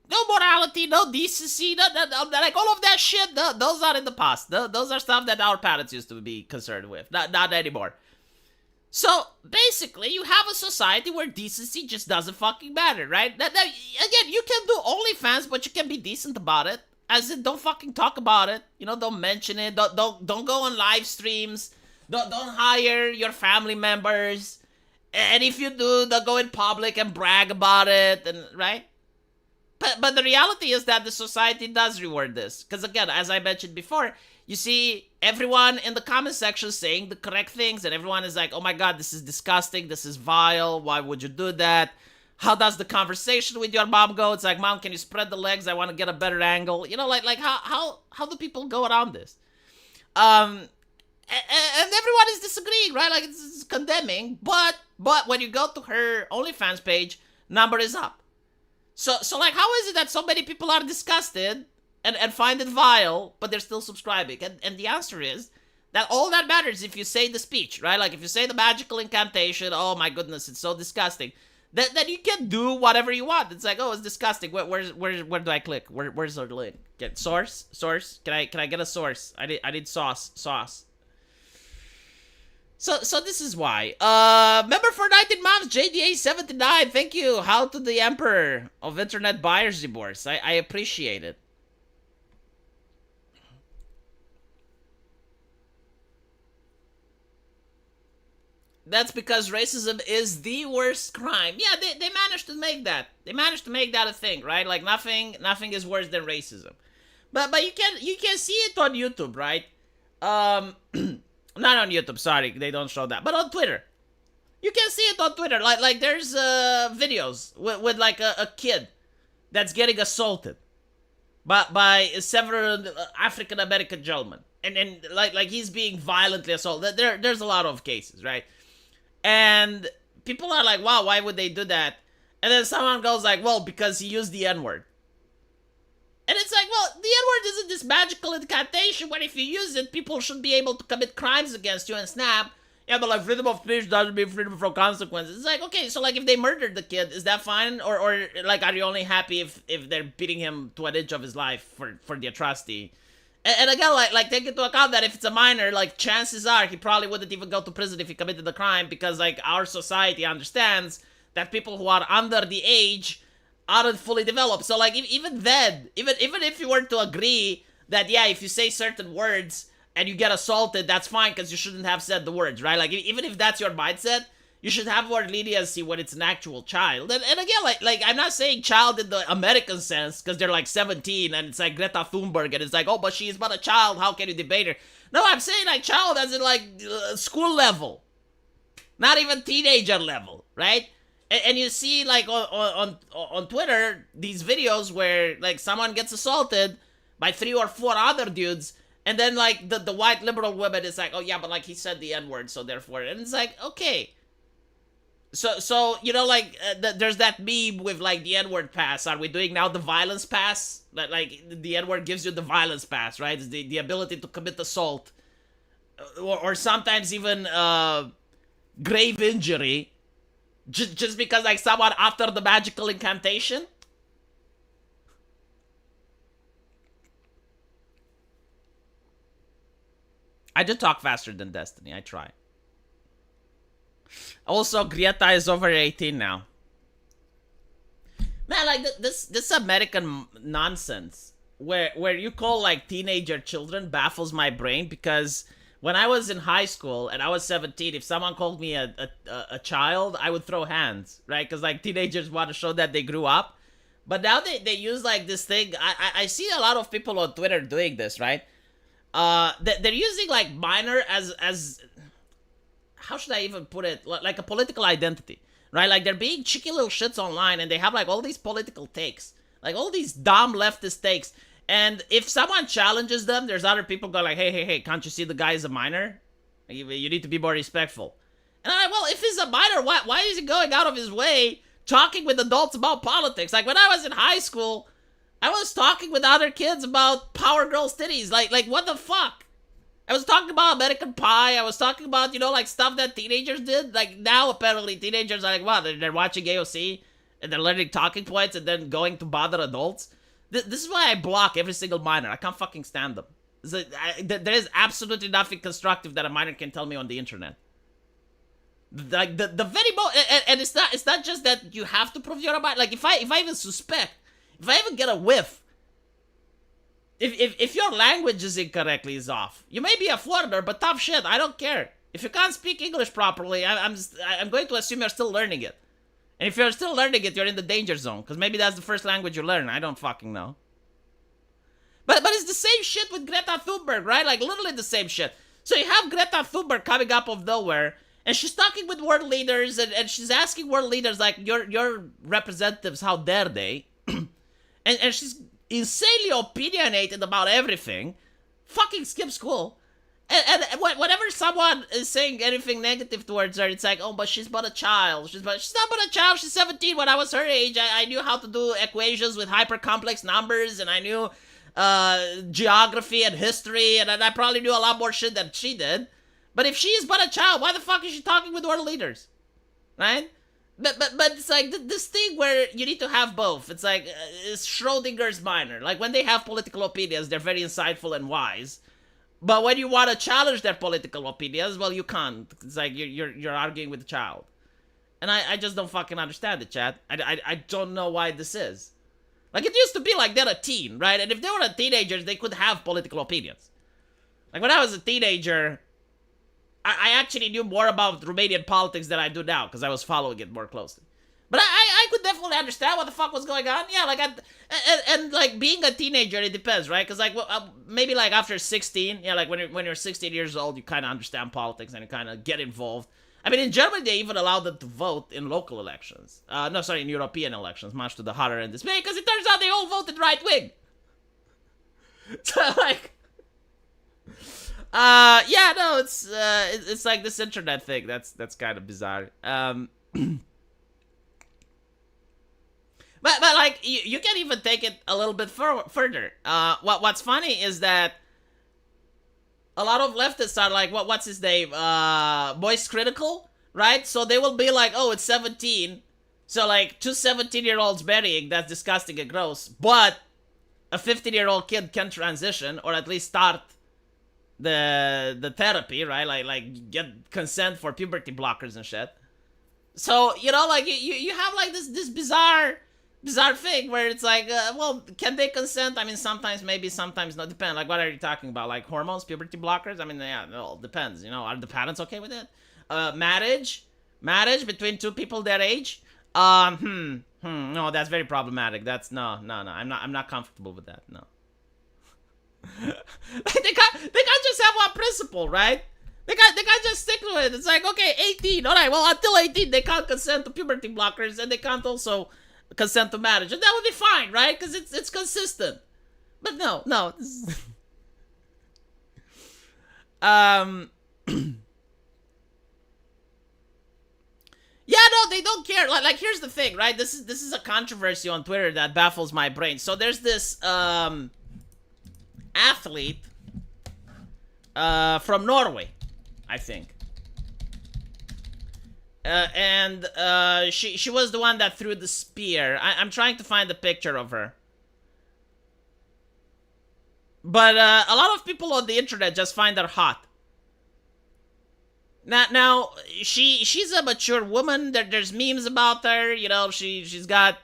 [SPEAKER 1] no morality, no decency, like, all of that shit, those are in the past. Those are stuff that our parents used to be concerned with. Not anymore. So, basically, you have a society where decency just doesn't fucking matter, right? Again, you can do OnlyFans, but you can be decent about it. As in, don't fucking talk about it. You know, don't mention it. Don't go on live streams. Don't hire your family members. And if you do, they'll go in public and brag about it, and right? But the reality is that the society does reward this. Because again, as I mentioned before, you see everyone in the comment section saying the correct things, and everyone is like, oh my god, this is disgusting, this is vile, why would you do that? How does the conversation with your mom go? It's like, mom, can you spread the legs? I want to get a better angle. You know, like how do people go around this? And everyone is disagreeing, right? Like, it's condemning, but when you go to her OnlyFans page, number is up. So like, how is it that so many people are disgusted and find it vile, but they're still subscribing? And the answer is that all that matters if you say the speech, right? Like, if you say the magical incantation, oh my goodness, it's so disgusting, then you can do whatever you want. It's like, oh, it's disgusting. Where do I click? Where's the link? Get source? Can I get a source? I need sauce. So this is why. Member for 19 months, JDA79, thank you. How to the Emperor of Internet Buyer's Remorse. I appreciate it. That's because racism is the worst crime. Yeah, they managed to make that. They managed to make that a thing, right? Like, nothing is worse than racism. But you can see it on YouTube, right? Not on YouTube, sorry, they don't show that. But on Twitter. You can see it on Twitter. Like there's videos with like a kid that's getting assaulted by several African American gentlemen. And like he's being violently assaulted. There's a lot of cases, right? And people are like, wow, why would they do that? And then someone goes like, well, because he used the N-word. And it's like, well, the N-word isn't this magical incantation where if you use it, people should be able to commit crimes against you and snap. Yeah, but like, freedom of speech doesn't mean freedom from consequences. It's like, okay, so like, if they murdered the kid, is that fine? Or like, are you only happy if they're beating him to an inch of his life for the atrocity? And again, like take into account that if it's a minor, like, chances are he probably wouldn't even go to prison if he committed the crime, because like, our society understands that people who are under the age aren't fully developed. So like even then, even if you were to agree that yeah, if you say certain words and you get assaulted, that's fine because you shouldn't have said the words, right? Like even if that's your mindset, you should have more leniency when it's an actual child. And again, like I'm not saying child in the American sense because they're like 17 and it's like Greta Thunberg and it's like, oh, but she's but a child. How can you debate her? No, I'm saying like child as in like school level, not even teenager level, right? And you see like on Twitter these videos where like someone gets assaulted by 3 or 4 other dudes, and then like the white liberal woman is like, oh yeah, but like he said the N-word, so therefore, and it's like, okay. So you know, like there's that meme with like the N-word pass. Are we doing now the violence pass? Like the N-word gives you the violence pass, right? It's the ability to commit assault, or sometimes even grave injury, just because like someone uttered the magical incantation. I did talk faster than Destiny. I try. Also, Grieta is over 18 now. Man, like this American nonsense where you call like teenager children baffles my brain, because when I was in high school and I was 17, if someone called me a child, I would throw hands, right? Because like teenagers want to show that they grew up. But now they use like this thing. I see a lot of people on Twitter doing this, right? They're using like minor as how should I even put it? Like a political identity, right? Like they're being cheeky little shits online, and they have like all these political takes, like all these dumb leftist takes. And if someone challenges them, there's other people go like, hey, can't you see the guy is a minor? You need to be more respectful. And I'm like, well, if he's a minor, why is he going out of his way talking with adults about politics? Like when I was in high school, I was talking with other kids about Power Girl titties. Like what the fuck? I was talking about American Pie. I was talking about, you know, like stuff that teenagers did. Like now, apparently, teenagers are like, wow, they're watching AOC and they're learning talking points and then going to bother adults. This is why I block every single minor. I can't fucking stand them. There is absolutely nothing constructive that a minor can tell me on the internet. Like the very and it's not just that you have to prove you're a minor. Like if I even suspect, if I even get a whiff, if your language is incorrectly is off, you may be a foreigner, but tough shit, I don't care. If you can't speak English properly, I'm going to assume you're still learning it. And if you're still learning it, you're in the danger zone, because maybe that's the first language you learn. I don't fucking know. But it's the same shit with Greta Thunberg, right? Like literally the same shit. So you have Greta Thunberg coming up of nowhere, and she's talking with world leaders, and she's asking world leaders like, your representatives, how dare they? and she's insanely opinionated about everything. Fucking skip school. And whenever someone is saying anything negative towards her, it's like, oh, but she's but a child. She's not but a child. She's 17. When I was her age, I knew how to do equations with hyper complex numbers, and I knew geography and history, and I probably knew a lot more shit than she did. But if she is but a child, why the fuck is she talking with world leaders? Right? But it's like this thing where you need to have both. It's like it's Schrodinger's minor. Like when they have political opinions, they're very insightful and wise. But when you want to challenge their political opinions, well, you can't. It's like you're arguing with a child. And I just don't fucking understand it, chat. I don't know why this is. Like it used to be like they're a teen, right? And if they were a teenager, they could have political opinions. Like when I was a teenager, I actually knew more about Romanian politics than I do now, because I was following it more closely. But I could definitely understand what the fuck was going on. Yeah, like, and like, being a teenager, it depends, right? Because, like, maybe, like, after 16, yeah, like, when you're 16 years old, you kind of understand politics and you kind of get involved. I mean, in Germany, they even allowed them to vote in local elections. In European elections, much to the horror and dismay, because it turns out they all voted right-wing. So, like... it's like this internet thing. That's kind of bizarre. But like you can even take it a little bit further. What's funny is that a lot of leftists are like, what's his name? Moist critical, right? So they will be like, oh, it's 17. So like 2 17-year-olds marrying, that's disgusting and gross. But a 15-year-old kid can transition, or at least start the therapy, right? Like get consent for puberty blockers and shit. So like you have like this bizarre thing where it's like, well, can they consent? I mean, sometimes maybe, sometimes not. Depend. Like, what are you talking about? Like hormones, puberty blockers? I mean, yeah, it all depends. Are the parents okay with it? Marriage between two people their age. No, that's very problematic. That's no. I'm not comfortable with that. No. They can't just have one principle, right? They can't just stick to it. It's like, okay, 18. All right, well, until 18, they can't consent to puberty blockers, and they can't also consent to marriage, and that would be fine, right? Because it's consistent. But no. um. Yeah, no, they don't care. Like, here's the thing, right? This is a controversy on Twitter that baffles my brain. So there's this athlete from Norway, I think. And she was the one that threw the spear. I'm trying to find a picture of her. But a lot of people on the internet just find her hot. Now she's a mature woman. There's memes about her. She's got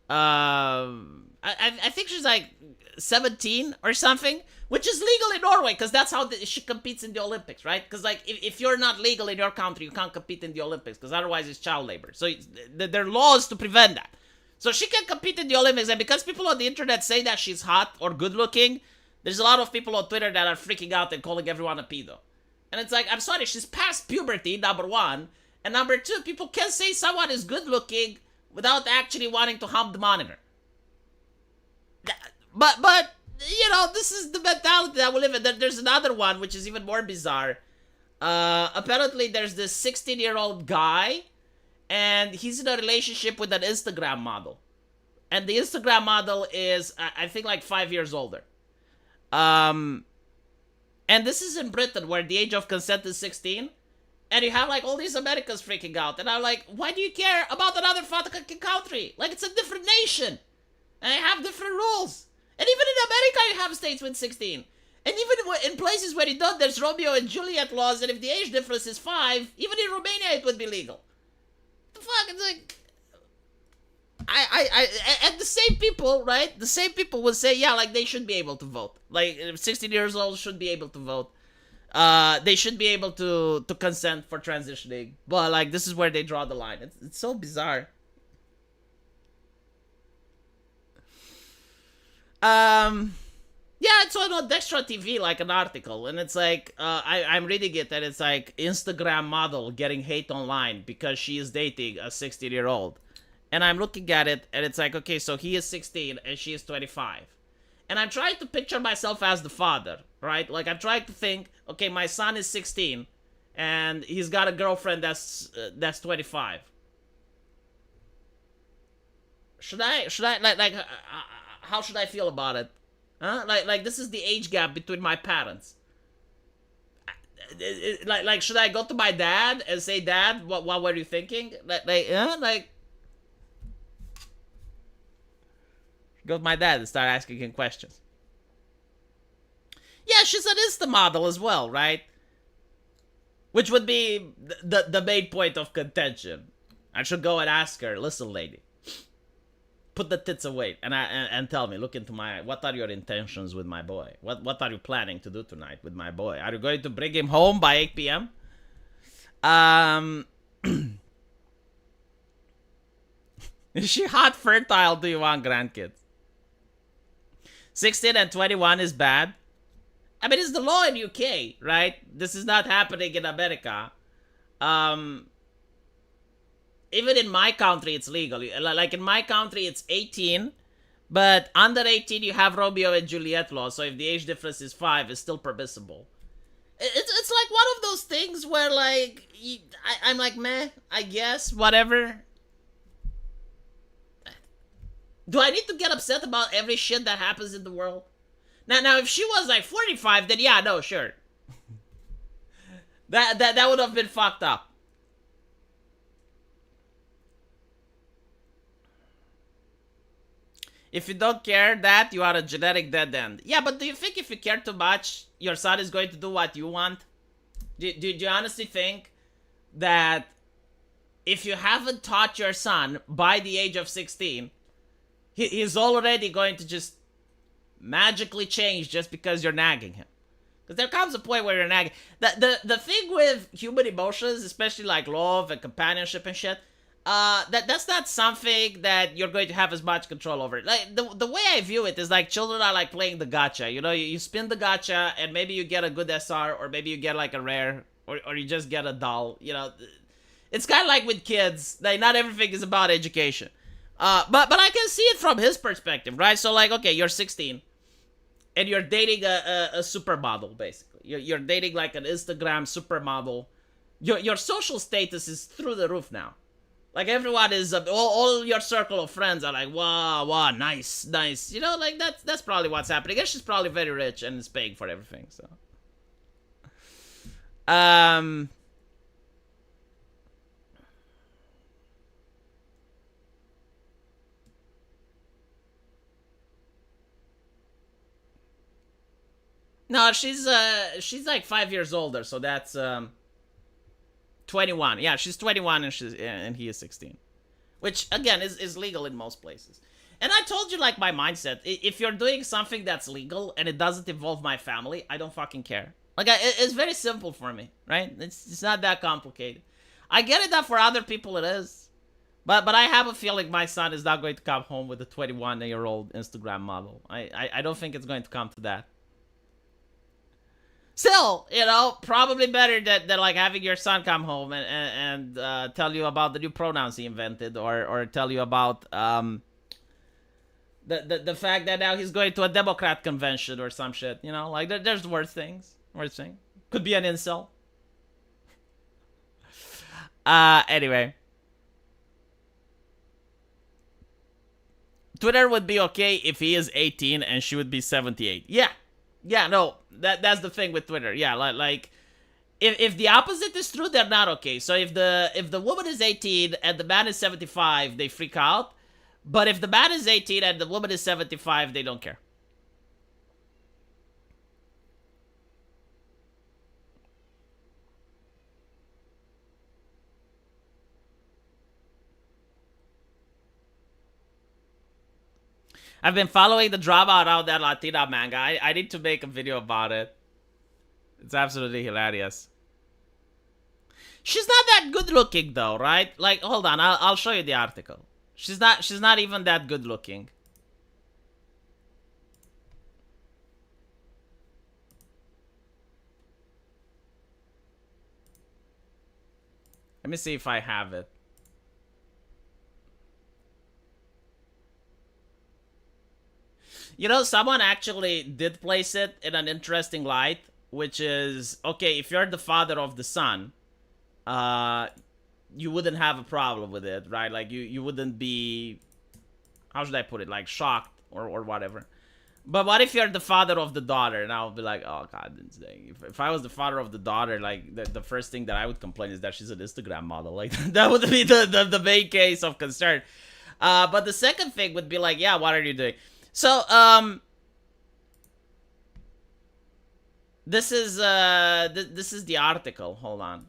[SPEAKER 1] I think she's like 17 or something, which is legal in Norway because that's how she competes in the Olympics, right? Because like if you're not legal in your country, you can't compete in the Olympics because otherwise it's child labor. So there are laws to prevent that. So she can compete in the Olympics, and because people on the internet say that she's hot or good looking, there's a lot of people on Twitter that are freaking out and calling everyone a pedo. And it's like, I'm sorry, she's past puberty, number one. And number two, people can say someone is good looking without actually wanting to hump the monitor. But this is the mentality that we live in. There's another one, which is even more bizarre. Apparently, there's this 16-year-old guy, and he's in a relationship with an Instagram model. And the Instagram model is, I think, like 5 years older. And this is in Britain, where the age of consent is 16. And you have, like, all these Americans freaking out. And I'm like, why do you care about another fucking country? Like, it's a different nation. And they have different rules. And even in America, you have states with 16. And even in places where you don't, there's Romeo and Juliet laws. And if the age difference is 5, even in Romania, it would be legal. The fuck? It's like... and the same people, right? The same people will say, yeah, like, they should be able to vote. Like, 16 years old should be able to vote. They should be able to consent for transitioning. But, like, this is where they draw the line. It's so bizarre. Yeah, it's on Dextra TV, like, an article. And it's like, I'm reading it, and it's like, Instagram model getting hate online because she is dating a 16-year-old. And I'm looking at it, and it's like, okay, so he is 16, and she is 25. And I'm trying to picture myself as the father, right? Like, I'm trying to think, okay, my son is 16, and he's got a girlfriend that's 25. Should I, like, how should I feel about it? Huh? Like, this is the age gap between my parents. Like, should I go to my dad and say, Dad, what were you thinking? Like, go to my dad and start asking him questions. Yeah, she's an Insta model as well, right? Which would be the main point of contention. I should go and ask her, listen, lady, put the tits away and tell me, look into my eye. What are your intentions with my boy? What are you planning to do tonight with my boy? Are you going to bring him home by 8 p.m.? Is she hot, fertile? Do you want grandkids? 16 and 21 is bad. I mean, it's the law in UK, right? This is not happening in America. Even in my country, it's legal. Like, in my country, it's 18. But under 18, you have Romeo and Juliet law. So if the age difference is 5, it's still permissible. It's like one of those things where, like, I'm like, meh, I guess, whatever. Do I need to get upset about every shit that happens in the world? Now, if she was like 45, then yeah, no, sure. That would have been fucked up. If you don't care that, you are a genetic dead end. Yeah, but do you think if you care too much, your son is going to do what you want? Do you honestly think that if you haven't taught your son by the age of 16, he's already going to just magically change just because you're nagging him. Because there comes a point where you're nagging. The thing with human emotions, especially like love and companionship and shit, that's not something that you're going to have as much control over. Like the way I view it is like children are like playing the gacha. You know, you spin the gacha and maybe you get a good SR, or maybe you get like a rare, or you just get a doll. You know, it's kind of like with kids. Like not everything is about education. But I can see it from his perspective, right? So like, okay, you're 16. And you're dating a supermodel, basically. You're dating like an Instagram supermodel. Your social status is through the roof now. Like everyone is, all your circle of friends are like, wow, nice. You know, like that's probably what's happening. I guess she's probably very rich and is paying for everything. So, no, she's like 5 years older, so that's 21. Yeah, she's 21 and he is 16. Which again is legal in most places. And I told you like my mindset. If you're doing something that's legal and it doesn't involve my family, I don't fucking care. Like it's very simple for me, right? It's not that complicated. I get it that for other people it is. But I have a feeling my son is not going to come home with a 21-year-old Instagram model. I don't think it's going to come to that. Still, you know, probably better than like having your son come home and tell you about the new pronouns he invented, or tell you about the fact that now he's going to a Democrat convention or some shit. You know, like there's worse things. Could be an incel. Anyway. Twitter would be okay if he is 18 and she would be 78. Yeah, no, that's the thing with Twitter. Yeah, like if the opposite is true, they're not okay. So if the woman is 18 and the man is 75, they freak out. But if the man is 18 and the woman is 75, they don't care. I've been following the drama around that Latina manga. I need to make a video about it. It's absolutely hilarious. She's not that good looking though, right? Like, hold on, I'll show you the article. She's not even that good looking. Let me see if I have it. You know, someone actually did place it in an interesting light, which is, okay, if you're the father of the son, you wouldn't have a problem with it, right? Like, you wouldn't be, how should I put it, like, shocked or whatever. But what if you're the father of the daughter? And I'll be like, oh, God, if I was the father of the daughter, like, the first thing that I would complain is that she's an Instagram model. Like, that would be the main case of concern. But the second thing would be like, yeah, what are you doing? So, this is the article. Hold on.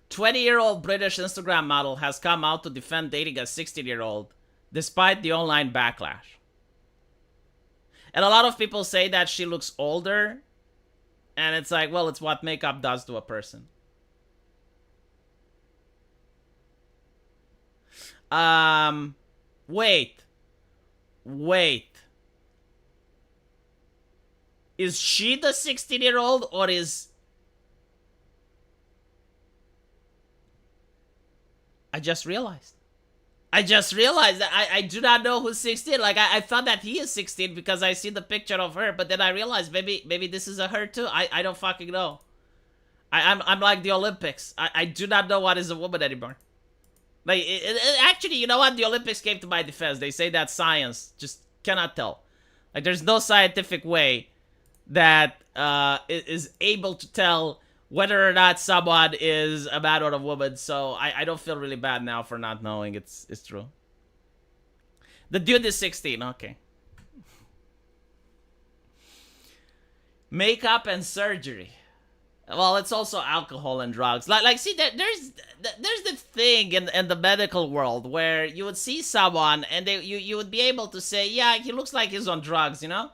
[SPEAKER 1] "20-year-old British Instagram model has come out to defend dating a 16-year-old despite the online backlash." And a lot of people say that she looks older, and it's like, well, it's what makeup does to a person. Wait. Is she the 16-year-old or is... I just realized that I do not know who's 16. Like, I thought that he is 16 because I see the picture of her, but then I realized maybe this is a her too. I don't fucking know. I'm like the Olympics. I do not know what is a woman anymore. Like, actually, you know what? The Olympics came to my defense. They say that science just cannot tell. Like, there's no scientific way that is able to tell whether or not someone is a man or a woman. So I don't feel really bad now for not knowing. It's true. The dude is 16. Okay. Makeup and surgery. Well, it's also alcohol and drugs. See, there's the thing in the medical world where you would see someone and you would be able to say, yeah, he looks like he's on drugs, you know?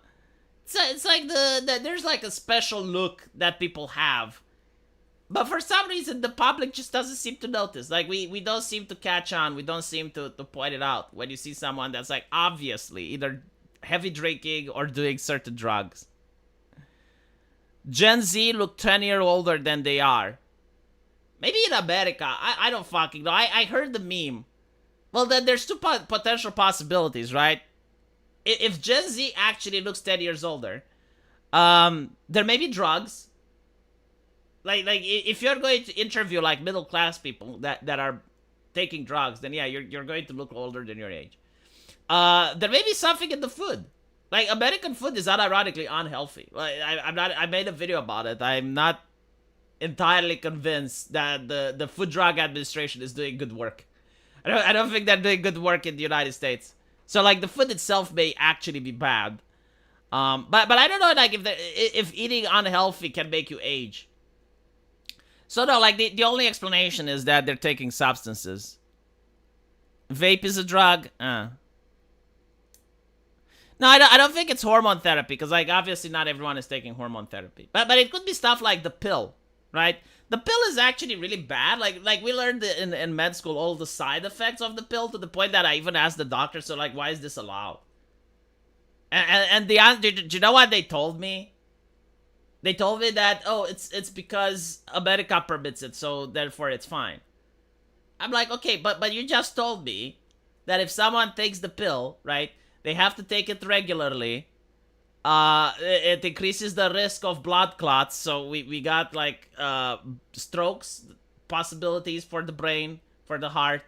[SPEAKER 1] It's like there's like a special look that people have. But for some reason, the public just doesn't seem to notice. Like, we don't seem to catch on. We don't seem to point it out when you see someone that's, like, obviously either heavy drinking or doing certain drugs. Gen Z look 10 years older than they are. Maybe in America. I don't fucking know. I heard the meme. Well, then there's two potential possibilities, right? If Gen Z actually looks 10 years older, there may be drugs. Like if you're going to interview like middle class people that are taking drugs, then yeah, you're going to look older than your age. There may be something in the food. Like, American food is unironically unhealthy. Like, I made a video about it. I'm not entirely convinced that the Food Drug Administration is doing good work. I don't think they're doing good work in the United States. So, like, the food itself may actually be bad. But I don't know, like, if eating unhealthy can make you age. So, no, like, the only explanation is that they're taking substances. Vape is a drug? No, I don't think it's hormone therapy, because, like, obviously not everyone is taking hormone therapy. But it could be stuff like the pill, right? The pill is actually really bad. Like we learned in med school all the side effects of the pill, to the point that I even asked the doctor, so, like, why is this allowed? And the answer, do you know what they told me? They told me that, oh, it's because America permits it, so therefore it's fine. I'm like, okay, but you just told me that if someone takes the pill, right, they have to take it regularly. It increases the risk of blood clots, so we got, like, strokes, possibilities for the brain, for the heart.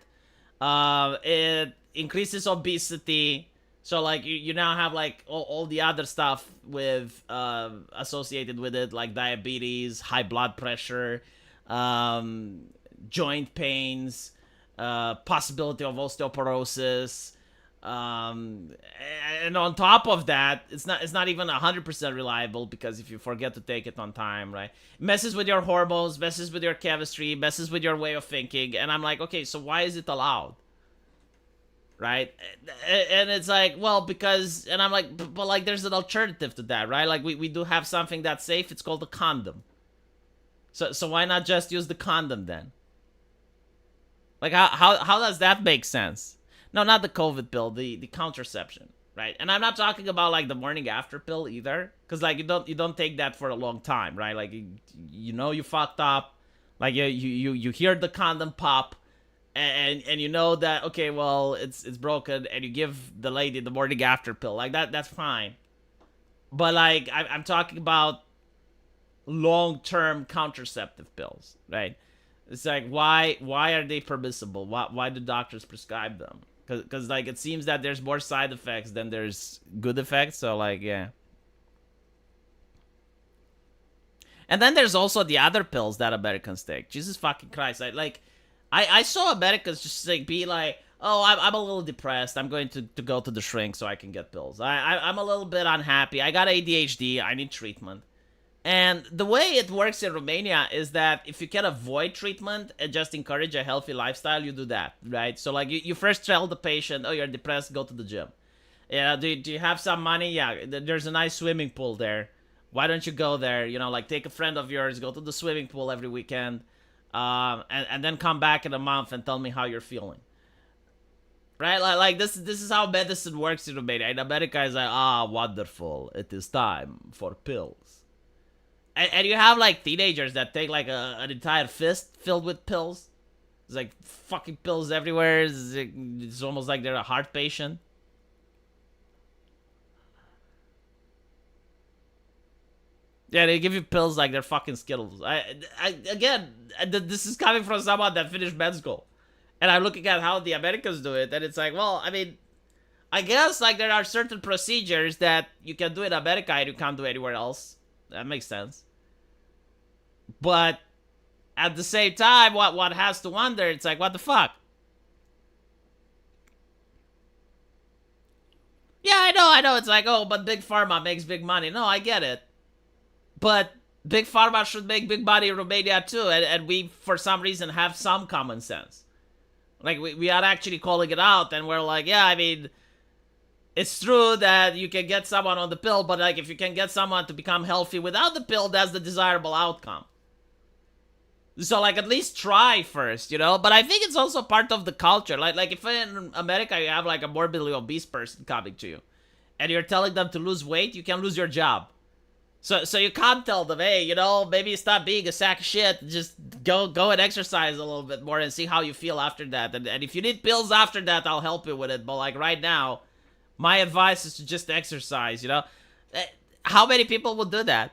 [SPEAKER 1] It increases obesity, so, like, you now have, like, all the other stuff with associated with it, like diabetes, high blood pressure, joint pains, possibility of osteoporosis. And on top of that, it's not even 100% reliable, because if you forget to take it on time, right, it messes with your hormones, messes with your chemistry, messes with your way of thinking. And I'm like, okay, so why is it allowed, right? And it's like, well, because, and I'm like, but like, there's an alternative to that, right? Like, we do have something that's safe. It's called a condom. So why not just use the condom then? Like, how does that make sense? No, not the COVID pill, the contraception, right? And I'm not talking about, like, the morning after pill either, because, like, you don't take that for a long time, right? Like, you know you fucked up, like, you hear the condom pop, and you know that, okay, well, it's broken, and you give the lady the morning after pill, like, that's fine. But, like, I'm talking about long-term contraceptive pills, right? It's like, why are they permissible? Why do doctors prescribe them? Because, like, it seems that there's more side effects than there's good effects. So, like, yeah. And then there's also the other pills that Americans take. Jesus fucking Christ. I saw Americans just, like, be like, oh, I'm a little depressed. I'm going to go to the shrink so I can get pills. I'm a little bit unhappy. I got ADHD. I need treatment. And the way it works in Romania is that if you can avoid treatment and just encourage a healthy lifestyle, you do that, right? So, like, you first tell the patient, oh, you're depressed, go to the gym. Yeah, do you have some money? Yeah, there's a nice swimming pool there. Why don't you go there? You know, like, take a friend of yours, go to the swimming pool every weekend, and then come back in a month and tell me how you're feeling. Right? Like this is how medicine works in Romania. In America, it's like, wonderful. It is time for pills. And you have, like, teenagers that take, like, an entire fist filled with pills. There's, like, fucking pills everywhere. It's almost like they're a heart patient. Yeah, they give you pills like they're fucking Skittles. Again, this is coming from someone that finished med school. And I'm looking at how the Americans do it, and it's like, well, I mean, I guess, like, there are certain procedures that you can do in America and you can't do anywhere else. That makes sense. But at the same time, what has to wonder, it's like, what the fuck? Yeah, I know. It's like, oh, but Big Pharma makes big money. No, I get it. But big pharma should make big money in Romania too, and we, for some reason, have some common sense. Like, we are actually calling it out, and we're like, yeah, I mean, it's true that you can get someone on the pill, but like, if you can get someone to become healthy without the pill, that's the desirable outcome. So, like, at least try first, you know? But I think it's also part of the culture. Like if in America you have, like, a morbidly obese person coming to you, and you're telling them to lose weight, you can lose your job. So you can't tell them, hey, you know, maybe stop being a sack of shit. Just go and exercise a little bit more and see how you feel after that. And if you need pills after that, I'll help you with it. But, like, right now, my advice is to just exercise, you know? How many people will do that?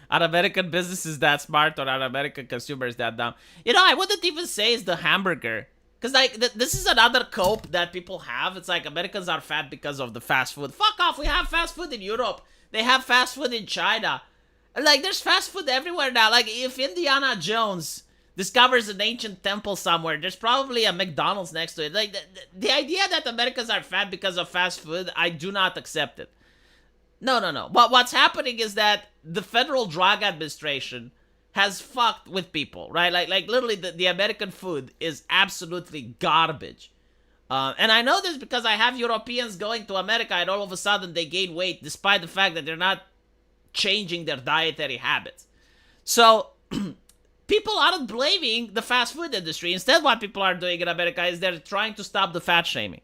[SPEAKER 1] Are American businesses that smart, or are American consumers that dumb? You know, I wouldn't even say it's the hamburger. Because, like, this is another cope that people have. It's like, Americans are fat because of the fast food. Fuck off, we have fast food in Europe. They have fast food in China. Like, there's fast food everywhere now. Like, if Indiana Jones discovers an ancient temple somewhere, there's probably a McDonald's next to it. Like, the idea that Americans are fat because of fast food, I do not accept it. No. But what's happening is that the Federal Drug Administration has fucked with people, right? Like literally, the American food is absolutely garbage. And I know this because I have Europeans going to America, and all of a sudden they gain weight despite the fact that they're not changing their dietary habits. So people aren't blaming the fast food industry. Instead, what people are doing in America is they're trying to stop the fat shaming.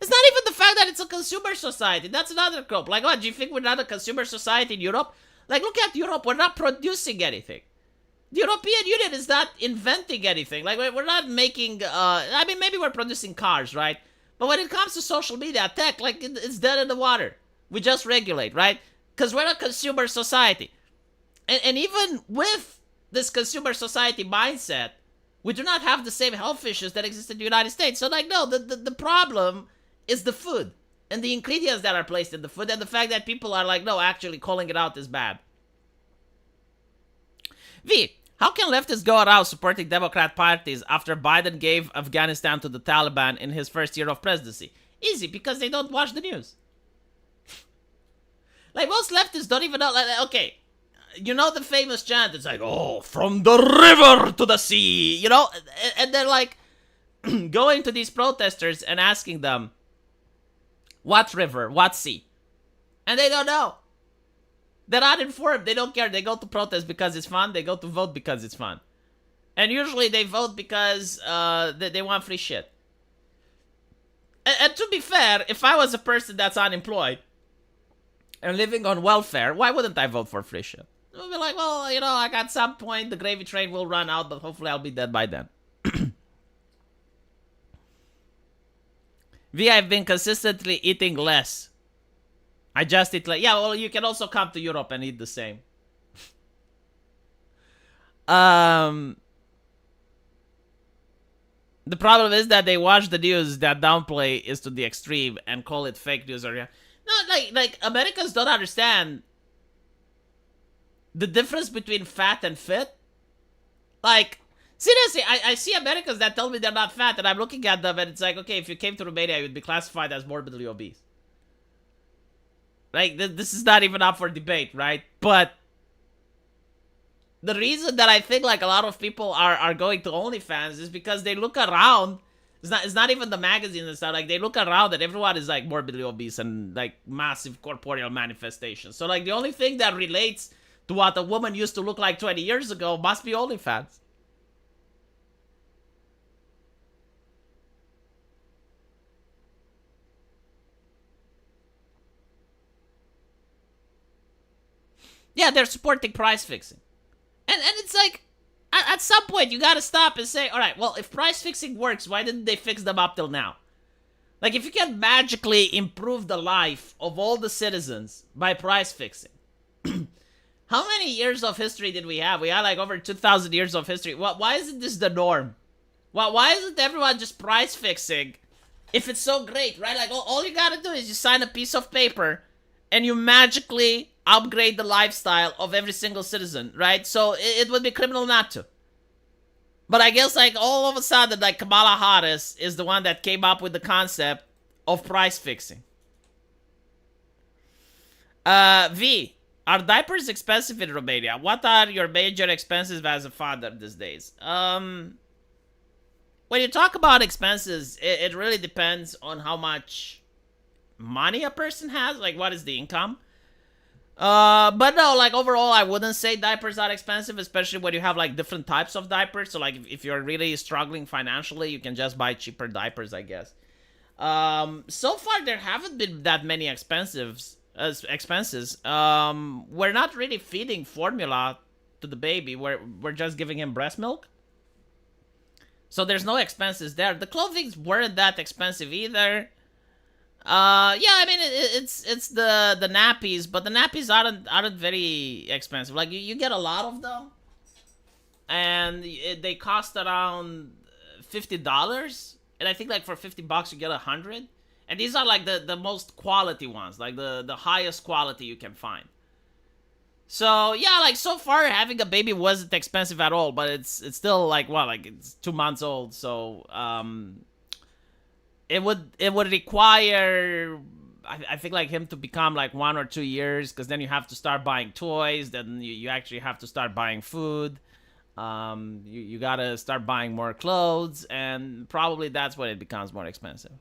[SPEAKER 1] It's not even the fact that it's a consumer society. That's another trope. Like, what, do you think we're not a consumer society in Europe? Like, look at Europe. We're not producing anything. The European Union is not inventing anything. Like, we're not making, I mean, maybe we're producing cars, right? But when it comes to social media, tech, like, it's dead in the water. We just regulate, right? Because we're a consumer society. And even with this consumer society mindset, we do not have the same health issues that exist in the United States. So, like, no, the problem is the food and the ingredients that are placed in the food, and the fact that people are like, no, actually calling it out is bad. V, how can leftists go around supporting Democrat parties after Biden gave Afghanistan to the Taliban in his first year of presidency? Easy, because they don't watch the news. Like, most leftists don't even know, like, okay, you know the famous chant, it's like, oh, from the river to the sea, you know? And they're like, going to these protesters and asking them, what river? What sea? And they don't know. They're not informed. They don't care. They go to protest because it's fun. They go to vote because it's fun. And usually they vote because they want free shit. And to be fair, if I was a person that's unemployed and living on welfare, why wouldn't I vote for free shit? I'll be like, well, you know, like, at some point the gravy train will run out, but hopefully I'll be dead by then. V, I've been consistently eating less. I just eat less. Yeah, well, you can also come to Europe and eat the same. The problem is that they watch the news that downplay is to the extreme and call it fake news or... No, like Americans don't understand the difference between fat and fit. Like, seriously, I see Americans that tell me they're not fat, and I'm looking at them, and it's like, okay, if you came to Romania, you would be classified as morbidly obese. Like, this is not even up for debate, right? But the reason that I think, like, a lot of people are going to OnlyFans is because they look around. It's not even the magazines and stuff. Like, they look around and everyone is, like, morbidly obese and, like, massive corporeal manifestations. So, like, the only thing that relates to what a woman used to look like 20 years ago must be OnlyFans. Yeah, they're supporting price fixing. And it's like, at some point, you gotta stop and say, alright, well, if price fixing works, why didn't they fix them up till now? Like, if you can magically improve the life of all the citizens by price fixing, how many years of history did we have? We had, like, over 2,000 years of history. Why isn't this the norm? Why isn't everyone just price fixing if it's so great, right? Like, all you gotta do is you sign a piece of paper and you magically upgrade the lifestyle of every single citizen, right? So it would be criminal not to. But I guess like all of a sudden, like Kamala Harris is the one that came up with the concept of price fixing. V, are diapers expensive in Romania? What are your major expenses as a father these days? When you talk about expenses, it really depends on how much money a person has, like what is the income. But no, like overall, I wouldn't say diapers are expensive, especially when you have like different types of diapers. So like if you're really struggling financially, you can just buy cheaper diapers, I guess. So far there haven't been that many expenses. We're not really feeding formula to the baby. We're just giving him breast milk. So there's no expenses there. The clothing weren't that expensive either. Yeah, I mean it's the nappies, but the nappies aren't very expensive. Like you get a lot of them, and they cost around $50, and I think like for $50 you get 100. And these are like the most quality ones, like the highest quality you can find. So yeah, like so far having a baby wasn't expensive at all, but it's still like like it's 2 months old, so it would require I think like him to become like 1 or 2 years, because then you have to start buying toys, then you actually have to start buying food, you gotta start buying more clothes, and probably that's when it becomes more expensive.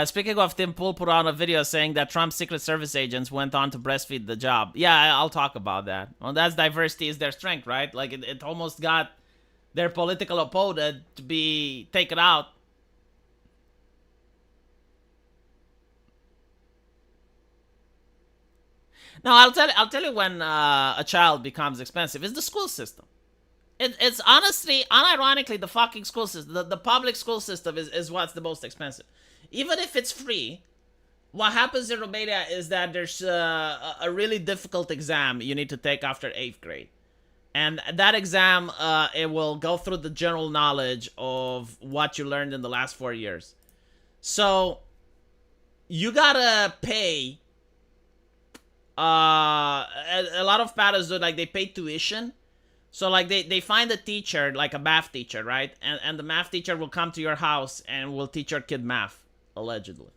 [SPEAKER 1] Speaking of, Tim Pool put on a video saying that Trump's Secret Service agents went on to breastfeed the job. Yeah, I'll talk about that. Well, that's diversity is their strength, right? Like, it almost got their political opponent to be taken out. Now, I'll tell you when a child becomes expensive. It's the school system. It's honestly, unironically, the fucking school system. The public school system is what's the most expensive. Even if it's free, what happens in Romania is that there's a really difficult exam you need to take after 8th grade. And that exam, it will go through the general knowledge of what you learned in the last 4 years. So, you gotta pay. A lot of parents do, like, they pay tuition. So, like, they find a teacher, like a math teacher, right? And the math teacher will come to your house and will teach your kid math. Allegedly.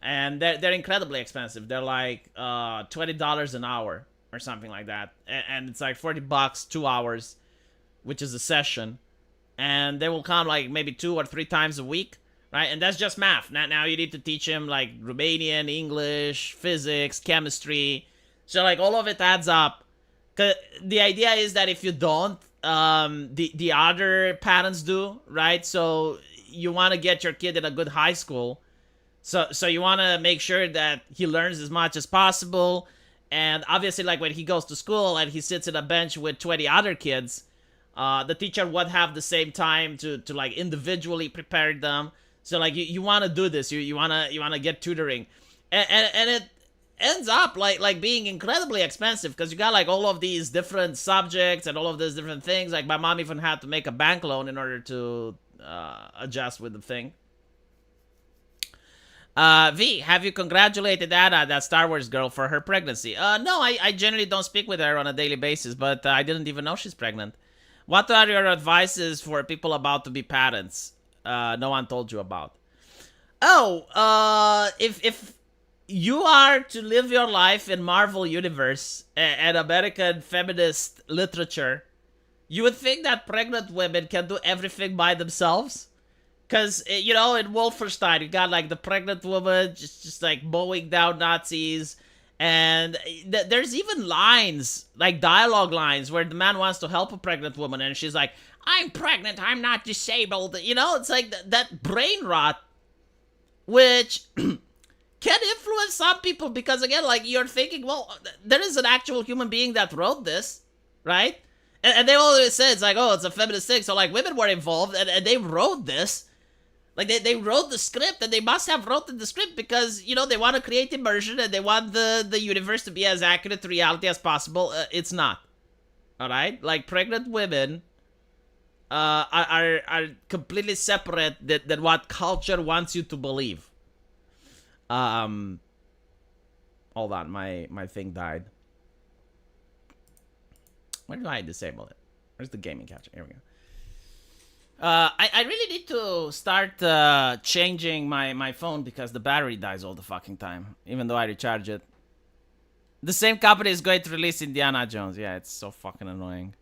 [SPEAKER 1] And they're incredibly expensive. They're like $20 an hour or something like that, and it's like $40 2 hours, which is a session, and they will come like maybe 2 or 3 times a week, right? And that's just math. Now you need to teach him like Romanian, English, physics, chemistry, so like all of it adds up. Cause the idea is that if you don't, the other parents do, right? So you want to get your kid in a good high school, so you want to make sure that he learns as much as possible. And obviously, like when he goes to school and he sits at a bench with 20 other kids, the teacher would have the same time to like individually prepare them. So like you want to do this, you want to get tutoring, and it ends up like being incredibly expensive, because you got like all of these different subjects and all of these different things. Like my mom even had to make a bank loan in order to adjust with the thing. V, have you congratulated Anna, that Star Wars girl, for her pregnancy? No, I generally don't speak with her on a daily basis, but I didn't even know she's pregnant. What are your advices for people about to be parents? No one told you about. Oh, if you are to live your life in Marvel Universe and American feminist literature, you would think that pregnant women can do everything by themselves. Because, in Wolfenstein, you got, like, the pregnant woman just like, mowing down Nazis. And there's even lines, like, dialogue lines, where the man wants to help a pregnant woman. And she's like, I'm pregnant, I'm not disabled. It's like that brain rot, which can influence some people. Because, again, like, you're thinking, well, there is an actual human being that wrote this, right? And they always say it's like, oh, it's a feminist thing. So, like, women were involved, and they wrote this. Like, they wrote the script, and they must have written the script because, they want to create immersion, and they want the universe to be as accurate to reality as possible. It's not. Alright? Like, pregnant women are completely separate than what culture wants you to believe. Hold on, my thing died. Where do I disable it? Where's the gaming capture? Here we go. I really need to start changing my phone because the battery dies all the fucking time, even though I recharge it. The same company is going to release Indiana Jones. Yeah, it's so fucking annoying.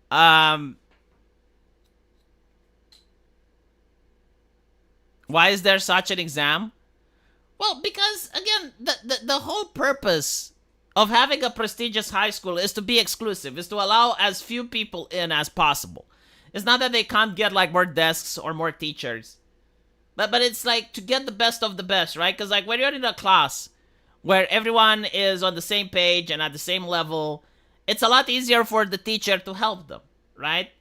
[SPEAKER 1] Why is there such an exam? Well, because again, the whole purpose of having a prestigious high school is to be exclusive, is to allow as few people in as possible. It's not that they can't get like more desks or more teachers, but it's like to get the best of the best, right? Because like when you're in a class where everyone is on the same page and at the same level, it's a lot easier for the teacher to help them, right?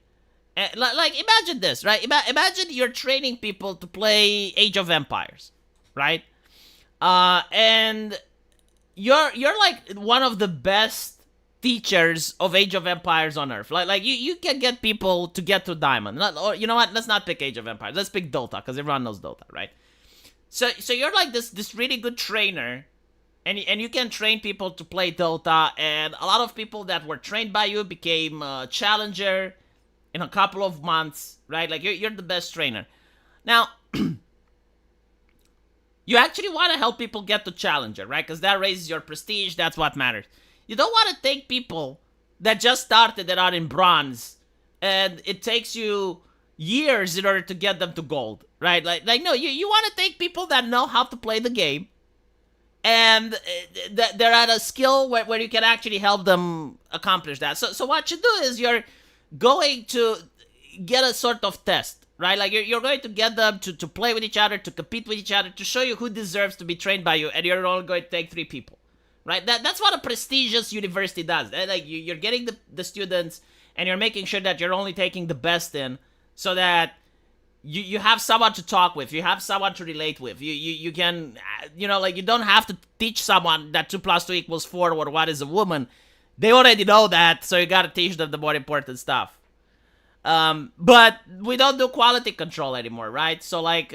[SPEAKER 1] Like imagine this, right? Imagine you're training people to play Age of Empires, right? And you're like one of the best teachers of Age of Empires on Earth. Like you can get people to get to Diamond. Or you know what? Let's not pick Age of Empires. Let's pick Dota because everyone knows Dota, right? So you're like this really good trainer, and you can train people to play Dota. And a lot of people that were trained by you became a challenger in a couple of months, right? Like you're the best trainer. Now. You actually want to help people get to Challenger, right? Because that raises your prestige. That's what matters. You don't want to take people that just started that are in bronze, and it takes you years in order to get them to gold, right? Like no, you want to take people that know how to play the game, and they're at a skill where you can actually help them accomplish that. So what you do is you're going to get a sort of test. Right, like you're going to get them to play with each other, to compete with each other, to show you who deserves to be trained by you, and you're only going to take 3 people, right? That's what a prestigious university does. Like you're getting the students, and you're making sure that you're only taking the best in, so that you have someone to talk with, you have someone to relate with. You can, like you don't have to teach someone that 2 + 2 = 4 or what is a woman. They already know that, so you gotta teach them the more important stuff. But we don't do quality control anymore, right? So like,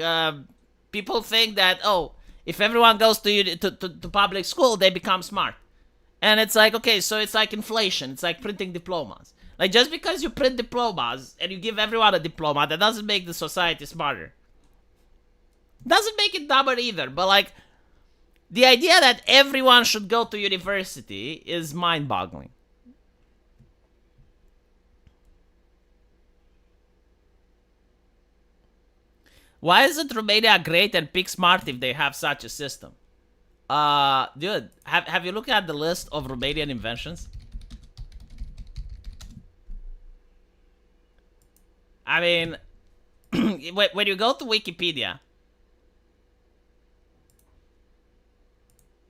[SPEAKER 1] people think that, oh, if everyone goes to public school, they become smart. And it's like, okay, so it's like inflation. It's like printing diplomas. Like just because you print diplomas and you give everyone a diploma, that doesn't make the society smarter. Doesn't make it dumber either, but like, the idea that everyone should go to university is mind-boggling. Why isn't Romania great and pick smart if they have such a system? Dude, have you looked at the list of Romanian inventions? I mean, when you go to Wikipedia,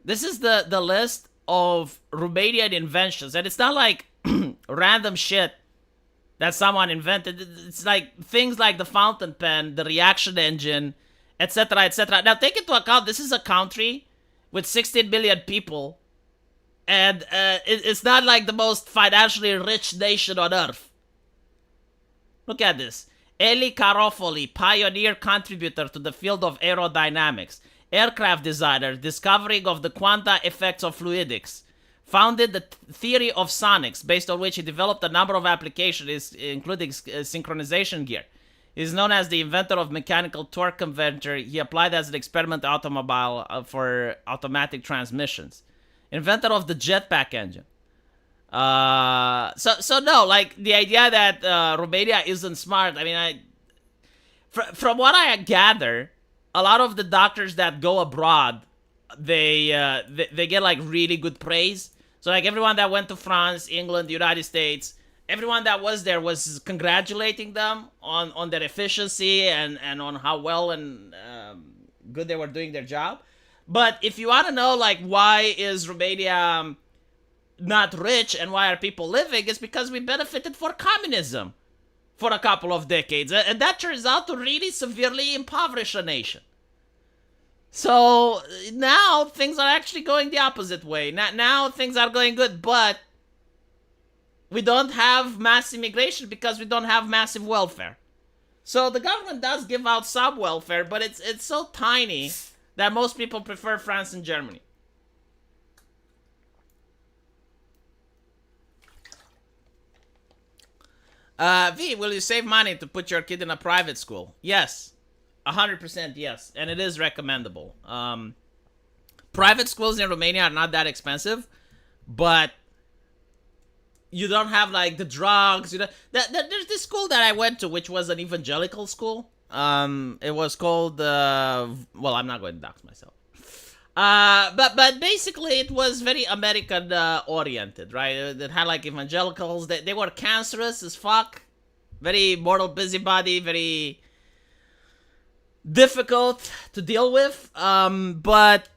[SPEAKER 1] this is the list of Romanian inventions, and it's not like random shit that someone invented. It's like things like the fountain pen, the reaction engine, etc., etc. Now take into account this is a country with 16 million people, and it's not like the most financially rich nation on earth. Look at this. Eli Garofoli, pioneer contributor to the field of aerodynamics, aircraft designer, discovering of the quanta effects of fluidics. Founded the theory of sonics, based on which he developed a number of applications, including synchronization gear. He is known as the inventor of mechanical torque converter. He applied as an experiment automobile for automatic transmissions. Inventor of the jetpack engine. So no, like the idea that Romania isn't smart. I mean, from what I gather, a lot of the doctors that go abroad, they get like really good praise. So like everyone that went to France, England, the United States, everyone that was there was congratulating them on their efficiency and on how well and good they were doing their job. But if you want to know like why is Romania not rich and why are people living, it's because we benefited for communism for a couple of decades, and that turns out to really severely impoverish a nation. So now things are actually going the opposite way. Now things are going good, but we don't have mass immigration because we don't have massive welfare. So the government does give out some welfare, but it's so tiny that most people prefer France and Germany. V, will you save money to put your kid in a private school? Yes. 100% yes. And it is recommendable. Private schools in Romania are not that expensive, but you don't have like the drugs. You know, there's this school that I went to, which was an evangelical school. It was called. Well, I'm not going to dox myself. But basically, it was very American oriented, right? It had like evangelicals. They were cancerous as fuck, very moral busybody, very difficult to deal with. But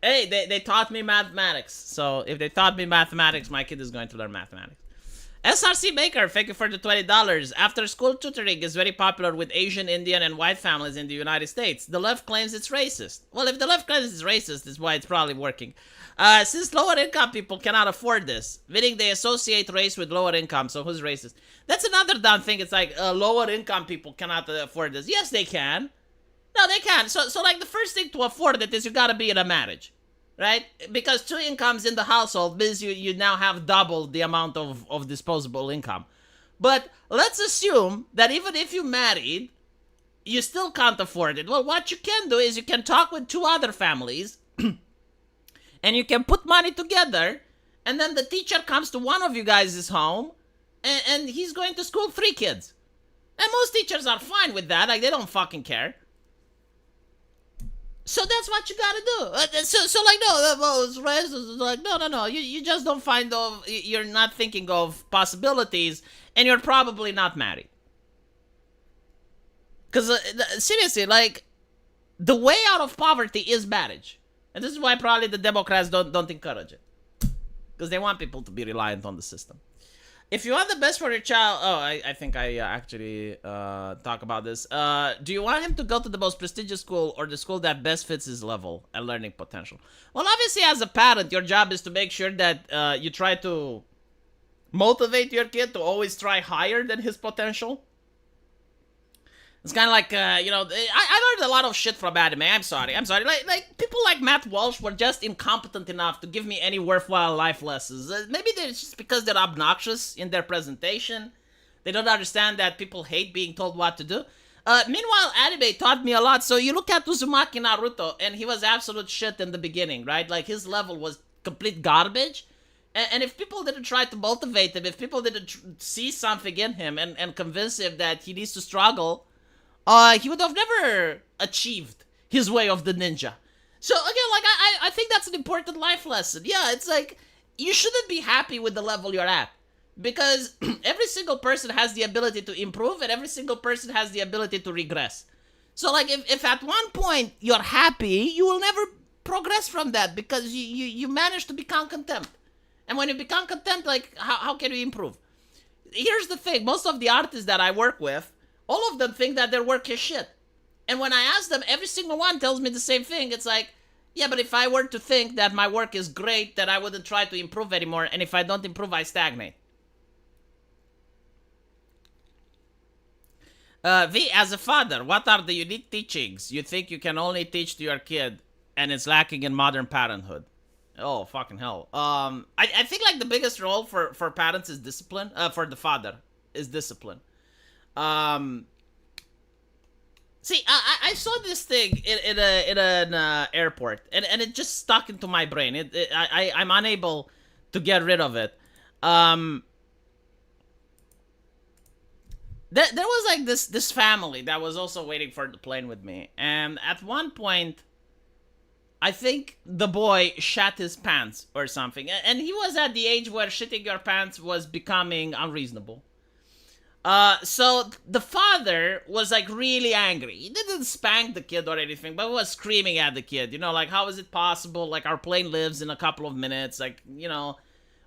[SPEAKER 1] hey, they taught me mathematics. So if they taught me mathematics, my kid is going to learn mathematics. SRC Baker, thank you for the $20. After school tutoring is very popular with Asian, Indian, and white families in the United States. The left claims it's racist. Well, if the left claims it's racist, that's why it's probably working. Since lower income people cannot afford this, meaning they associate race with lower income, so who's racist? That's another dumb thing. It's like lower income people cannot afford this. Yes, they can. No, they can. So like the first thing to afford it is you gotta be in a marriage. Right? Because 2 incomes in the household means you now have double the amount of disposable income. But let's assume that even if you married, you still can't afford it. Well, what you can do is you can talk with 2 other families and you can put money together, and then the teacher comes to one of you guys' home and he's going to school 3 kids. And most teachers are fine with that. Like, they don't fucking care. So that's what you gotta do. So like, no, well, it's racist. Like, no. You just don't find of. You're not thinking of possibilities, and you're probably not married. Because seriously, like, the way out of poverty is marriage, and this is why probably the Democrats don't encourage it, because they want people to be reliant on the system. If you want the best for your child... Oh, I think I actually talk about this. Do you want him to go to the most prestigious school or the school that best fits his level and learning potential? Well, obviously, as a parent, your job is to make sure that you try to motivate your kid to always try higher than his potential. It's kind of like, I learned a lot of shit from anime. I'm sorry. Like people like Matt Walsh were just incompetent enough to give me any worthwhile life lessons. Maybe it's just because they're obnoxious in their presentation. They don't understand that people hate being told what to do. Meanwhile, anime taught me a lot. So you look at Uzumaki Naruto, and he was absolute shit in the beginning, right? Like, his level was complete garbage. And if people didn't try to motivate him, if people didn't see something in him and convince him that he needs to struggle... he would have never achieved his way of the ninja. So again, like, I think that's an important life lesson. Yeah, it's like, you shouldn't be happy with the level you're at, because every single person has the ability to improve, and every single person has the ability to regress. So like, if at one point you're happy, you will never progress from that, because you manage to become content. And when you become content, like, how can you improve? Here's the thing, most of the artists that I work with, all of them think that their work is shit. And when I ask them, every single one tells me the same thing. It's like, yeah, but if I were to think that my work is great, then I wouldn't try to improve anymore. And if I don't improve, I stagnate. V, as a father, what are the unique teachings you think you can only teach to your kid and it's lacking in modern parenthood? Oh, fucking hell. I think, like, the biggest role for parents is discipline. For the father is discipline. See, I saw this thing in an airport, and it just stuck into my brain. I'm unable to get rid of it. There was like this family that was also waiting for the plane with me, and at one point, I think the boy shat his pants or something, and he was at the age where shitting your pants was becoming unreasonable. So the father was like really angry. He didn't spank the kid or anything, but was screaming at the kid. You know, like, how is it possible? Like, our plane lives in a couple of minutes. Like, you know,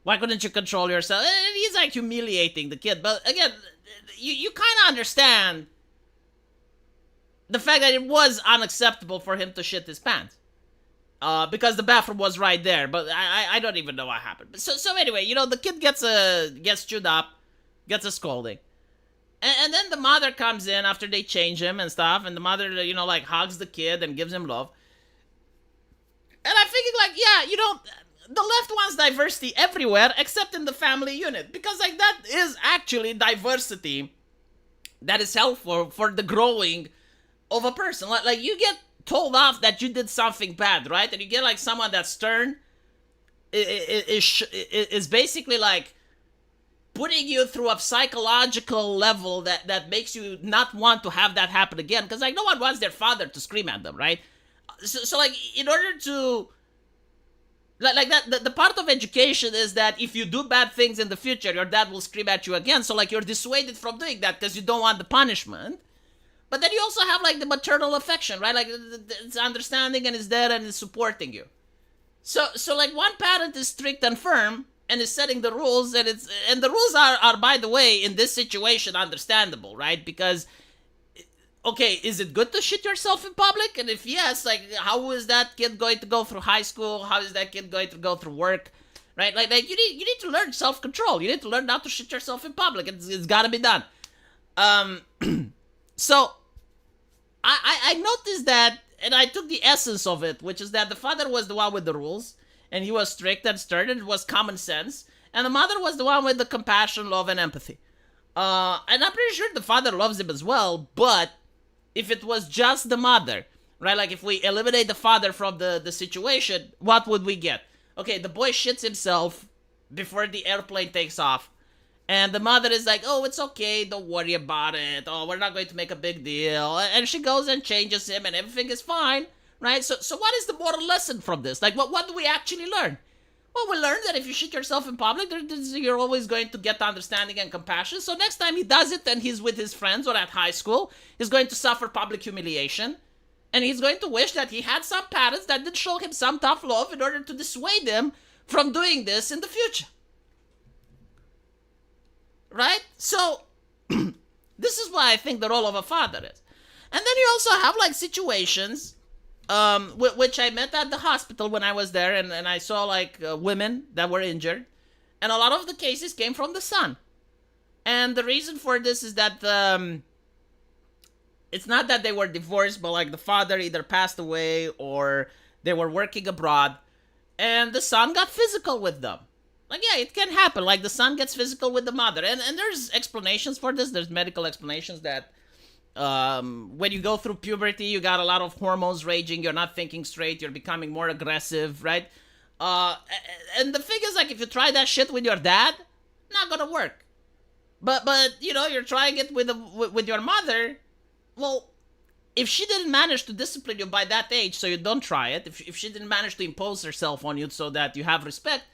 [SPEAKER 1] why couldn't you control yourself? And he's like humiliating the kid. But again, you kind of understand the fact that it was unacceptable for him to shit his pants. Because the bathroom was right there. But I don't even know what happened. So anyway, you know, the kid gets chewed up, gets a scolding. And then the mother comes in after they change him and stuff, and the mother, you know, like, hugs the kid and gives him love. And I'm thinking like, yeah, the left wants diversity everywhere except in the family unit, because like that is actually diversity that is helpful for the growing of a person. Like you get told off that you did something bad, right? And you get like someone that's stern is basically like putting you through a psychological level that makes you not want to have that happen again. Because like no one wants their father to scream at them, right? So like in order to like that, the part of education is that if you do bad things in the future, your dad will scream at you again. So like you're dissuaded from doing that because you don't want the punishment. But then you also have like the maternal affection, right? Like it's understanding and is there and is supporting you. So like one parent is strict and firm and is setting the rules, and the rules are by the way in this situation understandable, right? Because okay, is it good to shit yourself in public? And if yes, like how is that kid going to go through high school? How is that kid going to go through work? Right? Like you need to learn self-control. You need to learn not to shit yourself in public. It's gotta be done. So I noticed that, and I took the essence of it, which is that the father was the one with the rules, and he was strict and stern, and it was common sense, and the mother was the one with the compassion, love, and empathy. And I'm pretty sure the father loves him as well, but if it was just the mother, right? Like if we eliminate the father from the situation, what would we get? Okay, the boy shits himself before the airplane takes off. And the mother is like, oh, it's okay, don't worry about it. Oh, we're not going to make a big deal. And she goes and changes him and everything is fine, right? So what is the moral lesson from this? Like, what do we actually learn? Well, we learned that if you shit yourself in public, you're always going to get understanding and compassion. So next time he does it and he's with his friends or at high school, he's going to suffer public humiliation. And he's going to wish that he had some parents that did show him some tough love in order to dissuade him from doing this in the future. Right? So, this is why I think the role of a father is. And then you also have like situations, which I met at the hospital when I was there, and I saw like women that were injured. And a lot of the cases came from the son. And the reason for this is that it's not that they were divorced, but like the father either passed away or they were working abroad. And the son got physical with them. Like, yeah, it can happen. Like, the son gets physical with the mother. And there's explanations for this. There's medical explanations that when you go through puberty, you got a lot of hormones raging. You're not thinking straight. You're becoming more aggressive, right? And the thing is, like, if you try that shit with your dad, not gonna work. But you're trying it with your mother. Well, if she didn't manage to discipline you by that age, so you don't try it, if she didn't manage to impose herself on you so that you have respect,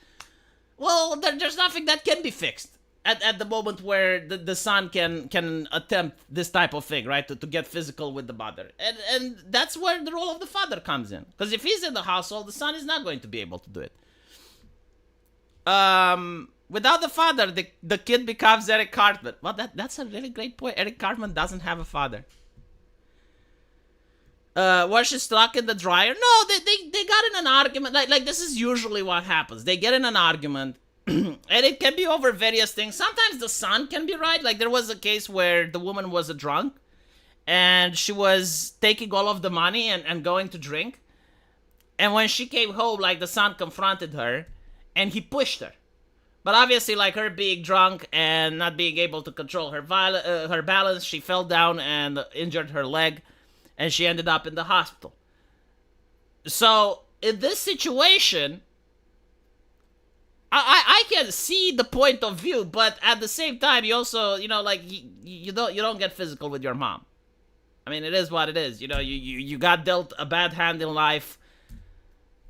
[SPEAKER 1] well, there's nothing that can be fixed at the moment where the son can attempt this type of thing, right? To get physical with the mother. And that's where the role of the father comes in. Because if he's in the household, the son is not going to be able to do it. Without the father, the kid becomes Eric Cartman. Well, that's a really great point. Eric Cartman doesn't have a father. Was she stuck in the dryer? No, they got in an argument. Like this is usually what happens. They get in an argument, and it can be over various things. Sometimes the son can be right. Like there was a case where the woman was a drunk, and she was taking all of the money and going to drink. And when she came home, like the son confronted her, and he pushed her. But obviously, like her being drunk and not being able to control her balance, she fell down and injured her leg. And she ended up in the hospital. So, in this situation, I can see the point of view, but at the same time, you also, like, you don't get physical with your mom. I mean, it is what it is. You got dealt a bad hand in life.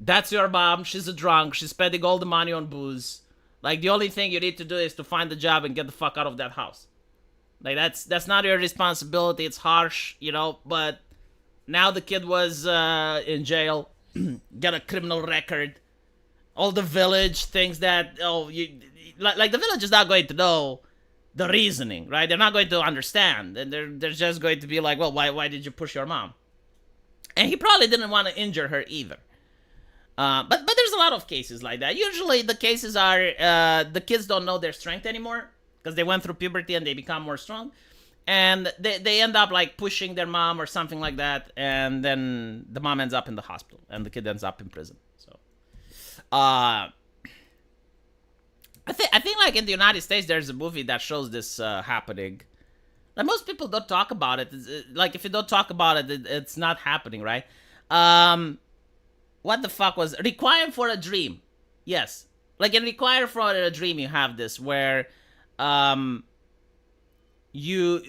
[SPEAKER 1] That's your mom. She's a drunk. She's spending all the money on booze. Like, the only thing you need to do is to find a job and get the fuck out of that house. Like, that's not your responsibility. It's harsh, but now the kid was in jail, got a criminal record. All the village thinks that, like the village is not going to know the reasoning, right? They're not going to understand. And they're just going to be like, well, why did you push your mom? And he probably didn't want to injure her either. But there's a lot of cases like that. Usually the cases are the kids don't know their strength anymore because they went through puberty and they become more strong. and they end up like pushing their mom or something like that, and then the mom ends up in the hospital and the kid ends up in prison. So I think like in the United States there's a movie that shows this happening. Like most people don't talk about it. Like if you don't talk about it, it's not happening, right? What the fuck was Requiem for a Dream? Yes, like in Requiem for a Dream, you have this where you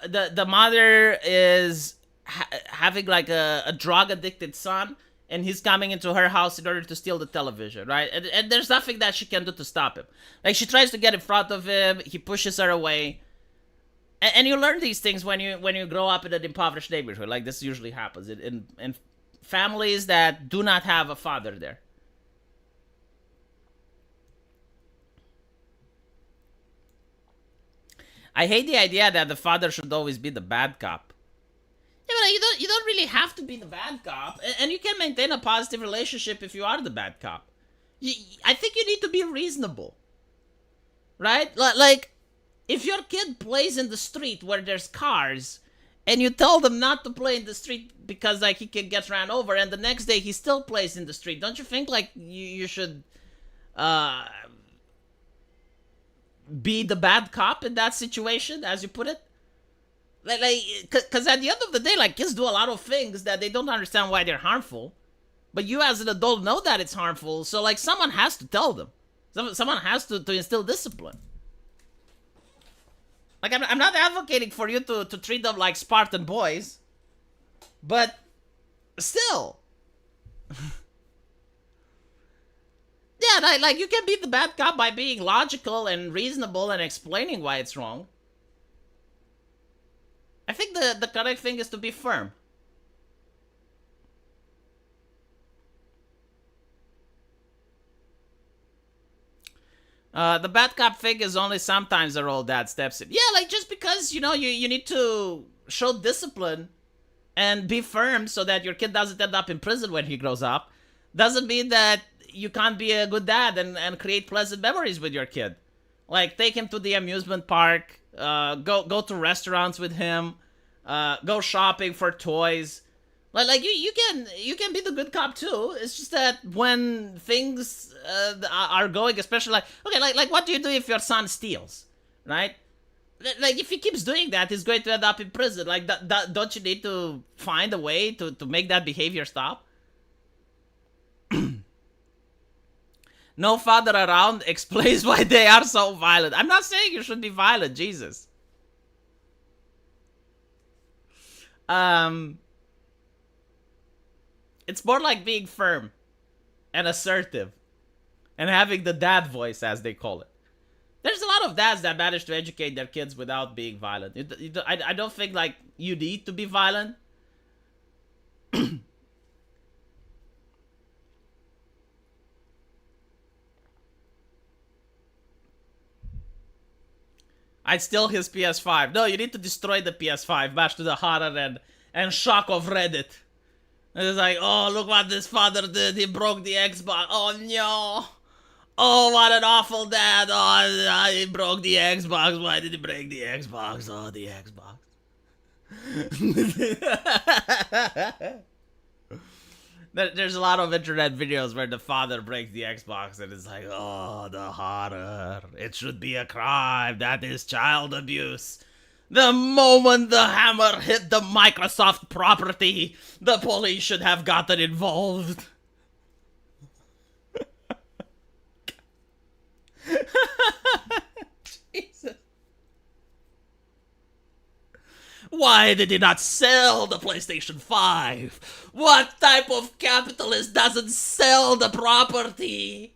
[SPEAKER 1] the mother is having like a drug addicted son, and he's coming into her house in order to steal the television, right? And there's nothing that she can do to stop him. Like she tries to get in front of him, he pushes her away. And you learn these things when you grow up in an impoverished neighborhood. Like this usually happens in families that do not have a father there. I hate the idea that the father should always be the bad cop. Yeah, but you don't really have to be the bad cop, and you can maintain a positive relationship if you are the bad cop. I think you need to be reasonable, right? Like, if your kid plays in the street where there's cars, and you tell them not to play in the street because like he can get ran over, and the next day he still plays in the street, don't you think like you should be the bad cop in that situation, as you put it? Like, because at the end of the day, like, kids do a lot of things that they don't understand why they're harmful, but you as an adult know that it's harmful, so like someone has to tell them. Someone has to instill discipline. Like, I'm not advocating for you to treat them like Spartan boys, but still. Yeah, like you can be the bad cop by being logical and reasonable and explaining why it's wrong. I think the correct thing is to be firm. The bad cop thing is only sometimes a role dad steps in. Yeah, like just because, you need to show discipline and be firm so that your kid doesn't end up in prison when he grows up, doesn't mean that you can't be a good dad and create pleasant memories with your kid. Like, take him to the amusement park, go to restaurants with him, go shopping for toys. Like you can be the good cop too. It's just that when things are going, especially like what do you do if your son steals, right? Like if he keeps doing that, he's going to end up in prison. Like don't you need to find a way to make that behavior stop? No father around explains why they are so violent. I'm not saying you should be violent, Jesus. It's more like being firm and assertive and having the dad voice, as they call it. There's a lot of dads that manage to educate their kids without being violent. I don't think like you need to be violent. I'd steal his PS5. No, you need to destroy the PS5, match to the horror and shock of Reddit. And it's like, oh, look what this father did. He broke the Xbox. Oh, no. Oh, what an awful dad. Oh, he broke the Xbox. Why did he break the Xbox? Oh, the Xbox. There's a lot of internet videos where the father breaks the Xbox and it's like, oh, the horror. It should be a crime. That is child abuse. The moment the hammer hit the Microsoft property, the police should have gotten involved. Jesus. Why did he not sell the PlayStation 5? What type of capitalist doesn't sell the property?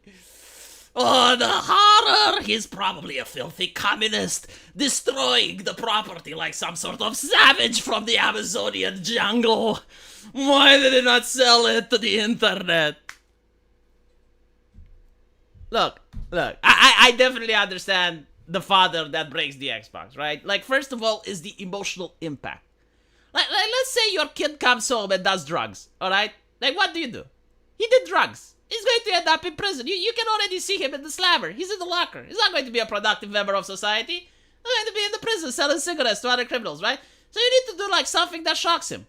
[SPEAKER 1] Oh, the horror! He's probably a filthy communist, destroying the property like some sort of savage from the Amazonian jungle. Why did he not sell it to the internet? Look, I definitely understand the father that breaks the Xbox, right? Like, first of all, is the emotional impact. Like let's say your kid comes home and does drugs, alright? Like, what do? He did drugs. He's going to end up in prison. You can already see him in the slammer. He's in the locker. He's not going to be a productive member of society. I'm going to be in the prison selling cigarettes to other criminals, right? So you need to do like something that shocks him.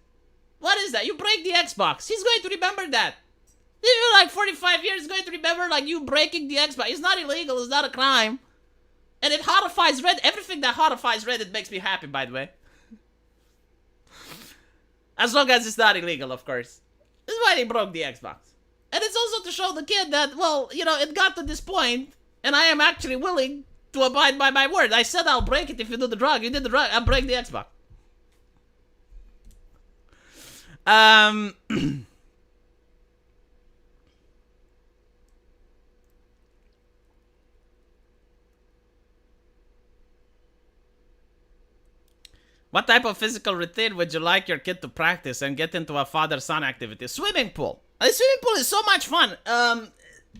[SPEAKER 1] What is that? You break the Xbox. He's going to remember that. You're like 45 years, he's going to remember like you breaking the Xbox. It's not illegal. It's not a crime. And it horrifies Reddit. Everything that horrifies Reddit makes me happy, by the way. As long as it's not illegal, of course. This is why they broke the Xbox. And it's also to show the kid that, well, you know, it got to this point, and I am actually willing to abide by my word. I said I'll break it if you do the drug. You did the drug. I'll break the Xbox. What type of physical routine would you like your kid to practice and get into a father-son activity? Swimming pool. A swimming pool is so much fun.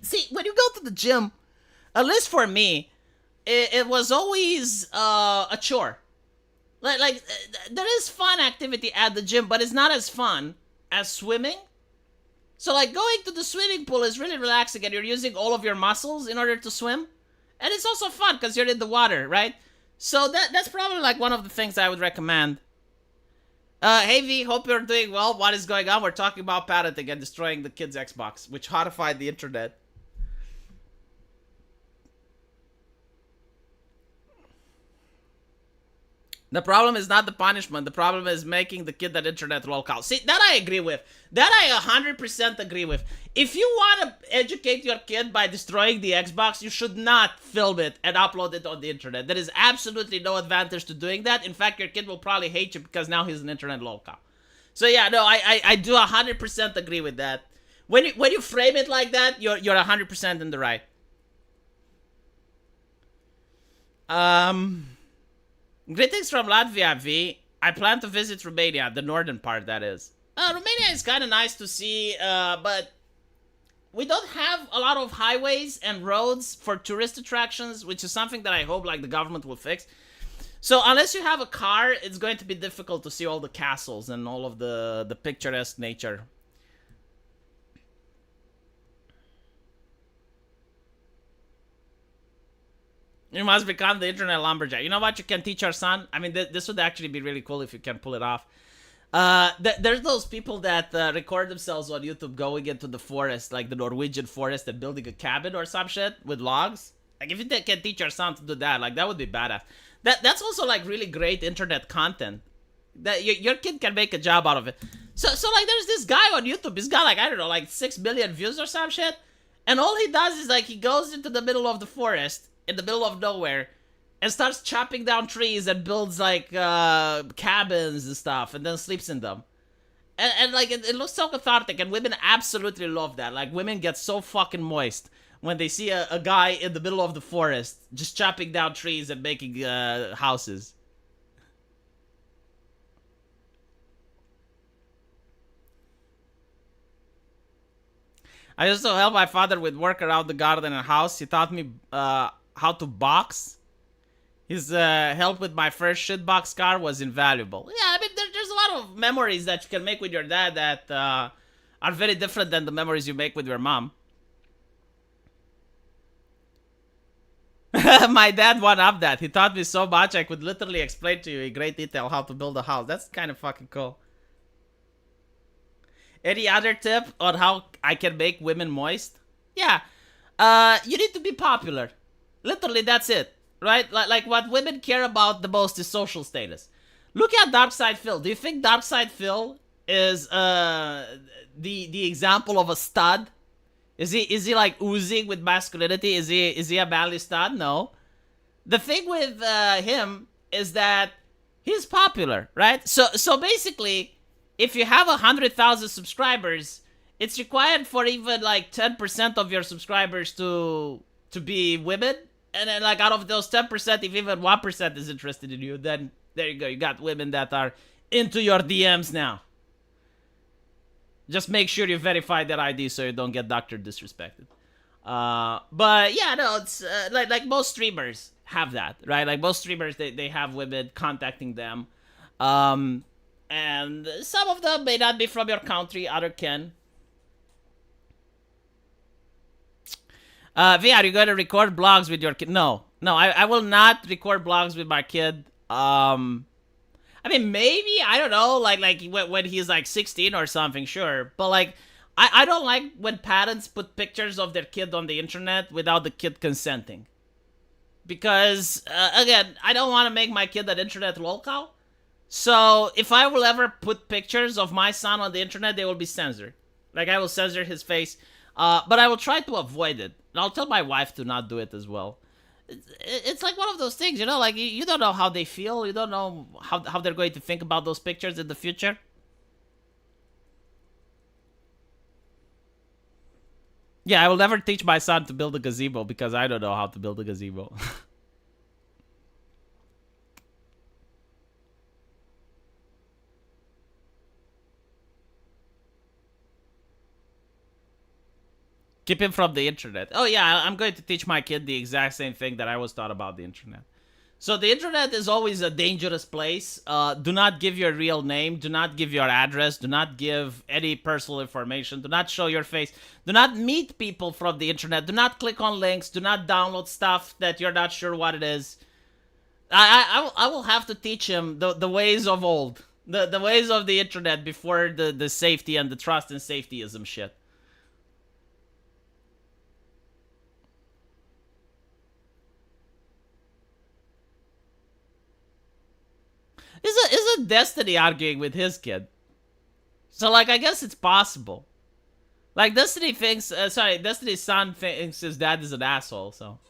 [SPEAKER 1] See, when you go to the gym, at least for me, it was always a chore. Like there is fun activity at the gym, but it's not as fun as swimming. So like going to the swimming pool is really relaxing, and you're using all of your muscles in order to swim. And it's also fun because you're in the water, right? So that's probably like one of the things I would recommend. Hey V, hope you're doing well. What is going on? We're talking about parenting and destroying the kids' Xbox, which horrified the internet. The problem is not the punishment. The problem is making the kid that internet locale. See, that I agree with. That I 100% agree with. If you want to educate your kid by destroying the Xbox, you should not film it and upload it on the internet. There is absolutely no advantage to doing that. In fact, your kid will probably hate you because now he's an internet locale. So yeah, no, I do 100% agree with that. When you frame it like that, you're 100% in the right. Greetings from Latvia, V. I plan to visit Romania, the northern part, that is. Romania is kind of nice to see, but we don't have a lot of highways and roads for tourist attractions, which is something that I hope like the government will fix. So unless you have a car, it's going to be difficult to see all the castles and all of the picturesque nature. You must become the internet lumberjack. You know what? You can teach our son. I mean, this would actually be really cool if you can pull it off. There's those people that record themselves on YouTube going into the forest, like the Norwegian forest, and building a cabin or some shit with logs. Like, if you can teach our son to do that, like, that would be badass. That's also, like, really great internet content. That your kid can make a job out of it. So like, there's this guy on YouTube. He's got, like, I don't know, like 6 million views or some shit. And all he does is, like, he goes into the middle of the forest, in the middle of nowhere, and starts chopping down trees and builds like cabins and stuff, and then sleeps in them. And like it looks so cathartic, and women absolutely love that. Like, women get so fucking moist when they see a guy in the middle of the forest just chopping down trees and making houses. I also help my father with work around the garden and house. He taught me how to box. His help with my first shitbox car was invaluable. Yeah, I mean, there's a lot of memories that you can make with your dad that are very different than the memories you make with your mom. My dad one-upped that. He taught me so much I could literally explain to you in great detail how to build a house. That's kind of fucking cool. Any other tip on how I can make women moist? Yeah. You need to be popular. Literally, that's it. Right? Like what women care about the most is social status. Look at Darkside Phil. Do you think Darkside Phil is the example of a stud? Is he like oozing with masculinity? Is he a manly stud? No. The thing with him is that he's popular, right? So basically, if you have 100,000 subscribers, it's required for even like 10% of your subscribers to be women. And then like out of those 10%, if even 1% is interested in you, then there you go. You got women that are into your DMs now. Just make sure you verify that ID so you don't get doctor disrespected. But yeah, no, it's like most streamers have that, right? Like most streamers, they have women contacting them. And some of them may not be from your country, other can. V, are you going to record blogs with your kid? No, No, I will not record vlogs with my kid. I mean, maybe, I don't know, like when he's like 16 or something, sure. But like, I don't like when parents put pictures of their kid on the internet without the kid consenting. Because, again, I don't want to make my kid an internet lolcow. So if I will ever put pictures of my son on the internet, they will be censored. Like, I will censor his face. But I will try to avoid it. And I'll tell my wife to not do it as well. It's like one of those things, you know, like you don't know how they feel. You don't know how they're going to think about those pictures in the future. Yeah, I will never teach my son to build a gazebo because I don't know how to build a gazebo. Keep him from the internet. Oh yeah, I'm going to teach my kid the exact same thing that I was taught about the internet. So the internet is always a dangerous place. Do not give your real name. Do not give your address. Do not give any personal information. Do not show your face. Do not meet people from the internet. Do not click on links. Do not download stuff that you're not sure what it is. I will have to teach him the ways of old. The ways of the internet before the safety and the trust and safetyism shit. Isn't Destiny arguing with his kid? So, like, I guess it's possible. Like, Destiny's son thinks his dad is an asshole, so.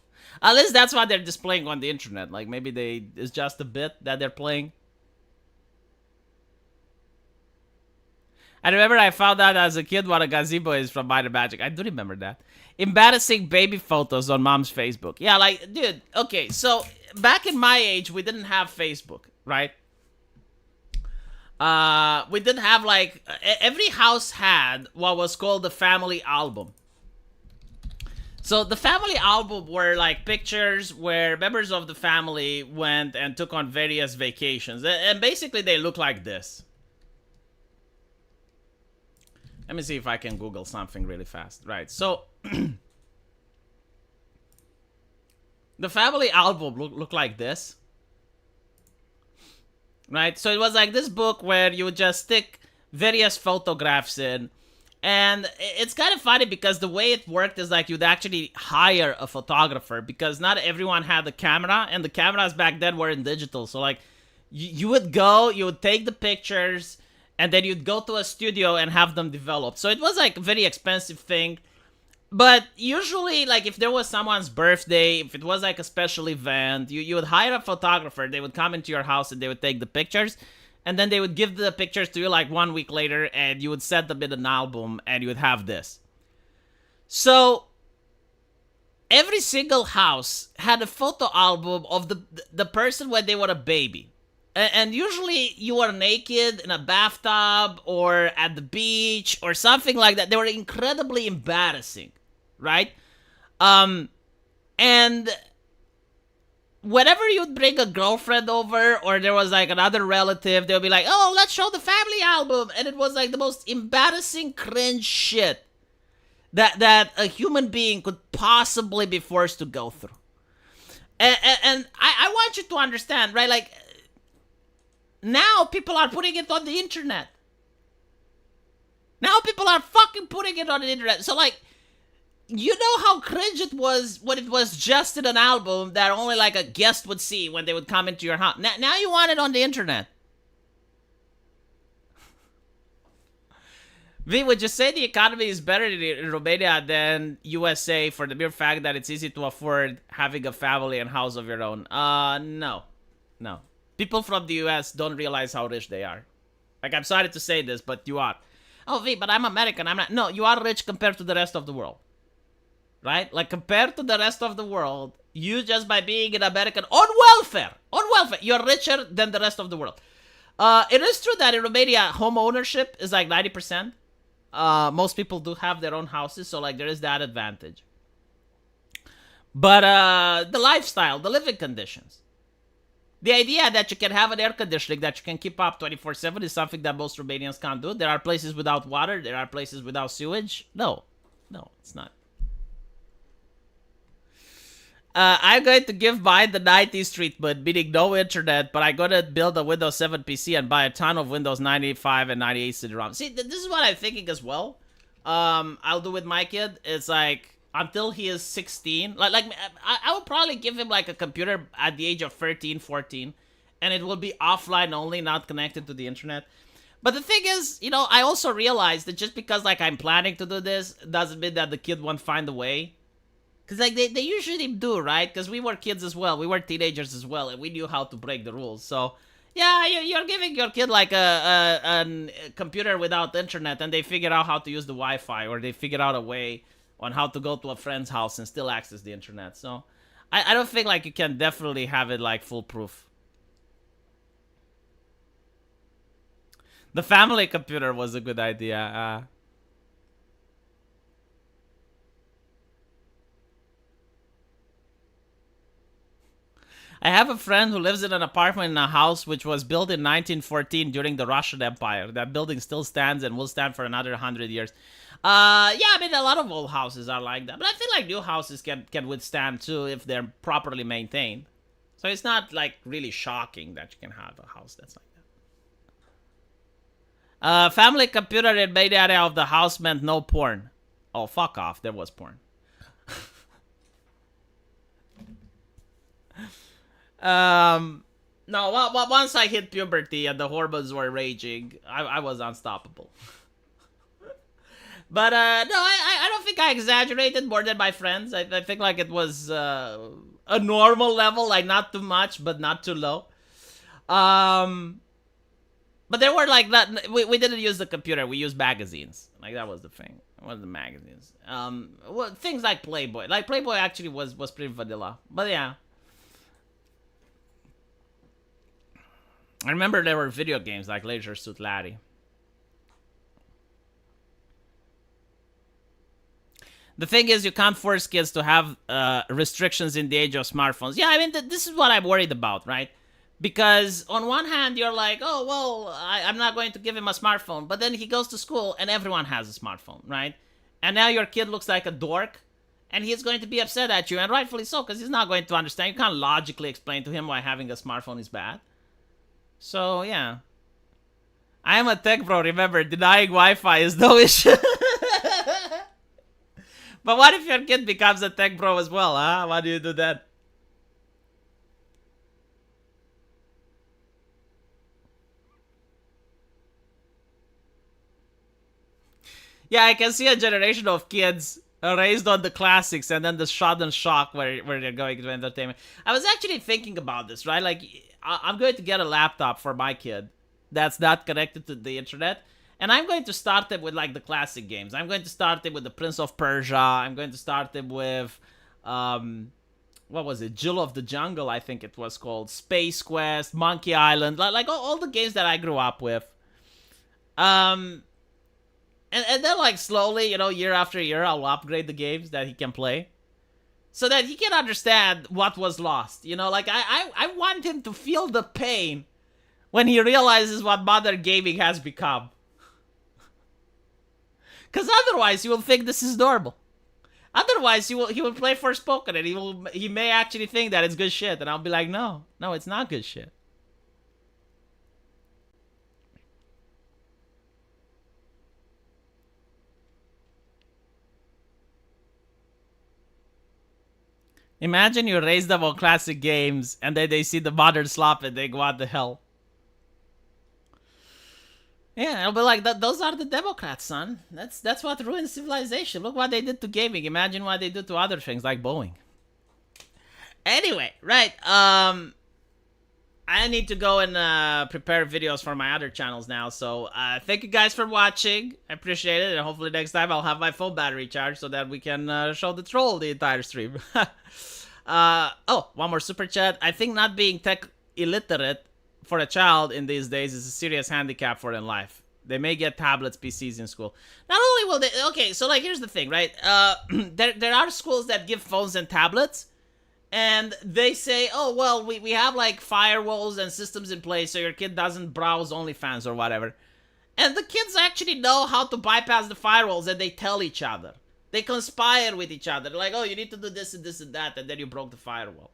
[SPEAKER 1] At least that's what they're displaying on the internet. Like, maybe it's just a bit that they're playing. I remember I found out as a kid what a gazebo is from Minor Magic. I do remember that. Embarrassing baby photos on mom's Facebook. Yeah, like, dude, okay, so back in my age, we didn't have Facebook, right? We didn't have like every house had what was called the family album. So the family album were like pictures where members of the family went and took on various vacations, and basically they look like this. Let me see if I can Google something really fast. Right, so the family album looked like this. Right? So it was like this book where you would just stick various photographs in. And it's kind of funny because the way it worked is like you'd actually hire a photographer because not everyone had a camera, and the cameras back then were in digital. So like you would go, you would take the pictures, and then you'd go to a studio and have them developed. So it was like a very expensive thing. But usually, like, if there was someone's birthday, if it was like a special event, you would hire a photographer. They would come into your house and they would take the pictures. And then they would give the pictures to you like 1 week later, and you would set them in an album, and you would have this. So every single house had a photo album of the person when they were a baby. And usually you were naked in a bathtub or at the beach or something like that. They were incredibly embarrassing. Right? And whenever you'd bring a girlfriend over or there was like another relative, they'll be like, oh, let's show the family album. And it was like the most embarrassing cringe shit that a human being could possibly be forced to go through. And I want you to understand, right? Like, now people are putting it on the internet. Now people are fucking putting it on the internet. So like, you know how cringe it was when it was just in an album that only like a guest would see when they would come into your house. Now you want it on the internet. V, would you say the economy is better in Romania than USA for the mere fact that it's easy to afford having a family and house of your own? No. No. People from the US don't realize how rich they are. Like, I'm sorry to say this, but you are. Oh, V, but I'm American. I'm not. No, you are rich compared to the rest of the world. Right? Like, compared to the rest of the world, you just by being an American on welfare, you're richer than the rest of the world. It is true that in Romania, home ownership is like 90%. Most people do have their own houses, so like there is that advantage. But the lifestyle, the living conditions, the idea that you can have an air conditioning that you can keep up 24/7 is something that most Romanians can't do. There are places without water. There are places without sewage. No, it's not. I'm going to give mine the 90s treatment, meaning no internet, but I'm going to build a Windows 7 PC and buy a ton of Windows 95 and 98 CD-ROM. See, this is what I'm thinking as well. I'll do with my kid. It's like, until he is 16, I would probably give him like a computer at the age of 13, 14, and it will be offline only, not connected to the internet. But the thing is, you know, I also realized that just because like I'm planning to do this doesn't mean that the kid won't find a way. Because like they usually do, right? Because we were kids as well. We were teenagers as well, and we knew how to break the rules. So yeah, you're giving your kid like a computer without internet, and they figure out how to use the Wi-Fi, or they figure out a way on how to go to a friend's house and still access the internet. So I don't think like you can definitely have it like foolproof. The family computer was a good idea. I have a friend who lives in an apartment in a house which was built in 1914 during the Russian Empire. That building still stands and will stand for another 100 years. Yeah, I mean, a lot of old houses are like that. But I feel like new houses can withstand too if they're properly maintained. So it's not like really shocking that you can have a house that's like that. Family computer in main area of the house meant no porn. Oh, fuck off. There was porn. No, once I hit puberty and the hormones were raging, I was unstoppable. But, no, I don't think I exaggerated more than my friends. I think, like, it was, a normal level, like, not too much, but not too low. But there were, like, we didn't use the computer, we used magazines. Like, that was the thing. What are the magazines? Well, things like Playboy. Like, Playboy actually was pretty vanilla. But, yeah. I remember there were video games like Leisure Suit Larry. The thing is, you can't force kids to have restrictions in the age of smartphones. Yeah, I mean, this is what I'm worried about, right? Because on one hand, you're like, oh, well, I'm not going to give him a smartphone. But then he goes to school and everyone has a smartphone, right? And now your kid looks like a dork. And he's going to be upset at you, and rightfully so, because he's not going to understand. You can't logically explain to him why having a smartphone is bad. So, yeah. I am a tech bro, remember, denying Wi-Fi is no issue. But what if your kid becomes a tech bro as well, huh? Why do you do that? Yeah, I can see a generation of kids raised on the classics and then the sudden shock where they're going to entertainment. I was actually thinking about this, right? Like, I'm going to get a laptop for my kid that's not connected to the internet. And I'm going to start it with, like, the classic games. I'm going to start it with the Prince of Persia. I'm going to start it with, what was it? Jill of the Jungle, I think it was called. Space Quest, Monkey Island. Like all the games that I grew up with. And then, like, slowly, you know, year after year, I'll upgrade the games that he can play. So that he can understand what was lost. You know, like, I want him to feel the pain when he realizes what modern gaming has become. Because otherwise, he will think this is normal. Otherwise, he will play Forspoken, and he may actually think that it's good shit. And I'll be like, no, it's not good shit. Imagine you raise them on classic games, and then they see the modern slop, and they go, what the hell? Yeah, it'll be like, those are the Democrats, son. That's what ruined civilization. Look what they did to gaming. Imagine what they do to other things, like Boeing. Anyway, right, I need to go and prepare videos for my other channels now. So, thank you guys for watching. I appreciate it, and hopefully next time I'll have my phone battery charged so that we can show the troll the entire stream. Oh, one more super chat. I think not being tech illiterate for a child in these days is a serious handicap for their life. They may get tablets, PCs in school. Not only will they... Okay, so, like, here's the thing, right? There are schools that give phones and tablets, and they say, oh, well, we have, like, firewalls and systems in place so your kid doesn't browse OnlyFans or whatever. And the kids actually know how to bypass the firewalls, and they tell each other. They conspire with each other. Like, oh, you need to do this and this and that, and then you broke the firewall.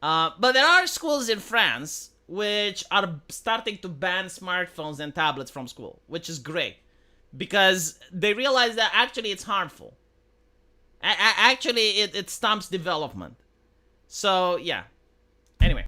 [SPEAKER 1] But there are schools in France which are starting to ban smartphones and tablets from school, which is great. Because they realize that actually it's harmful. Actually, it stumps development. So, yeah.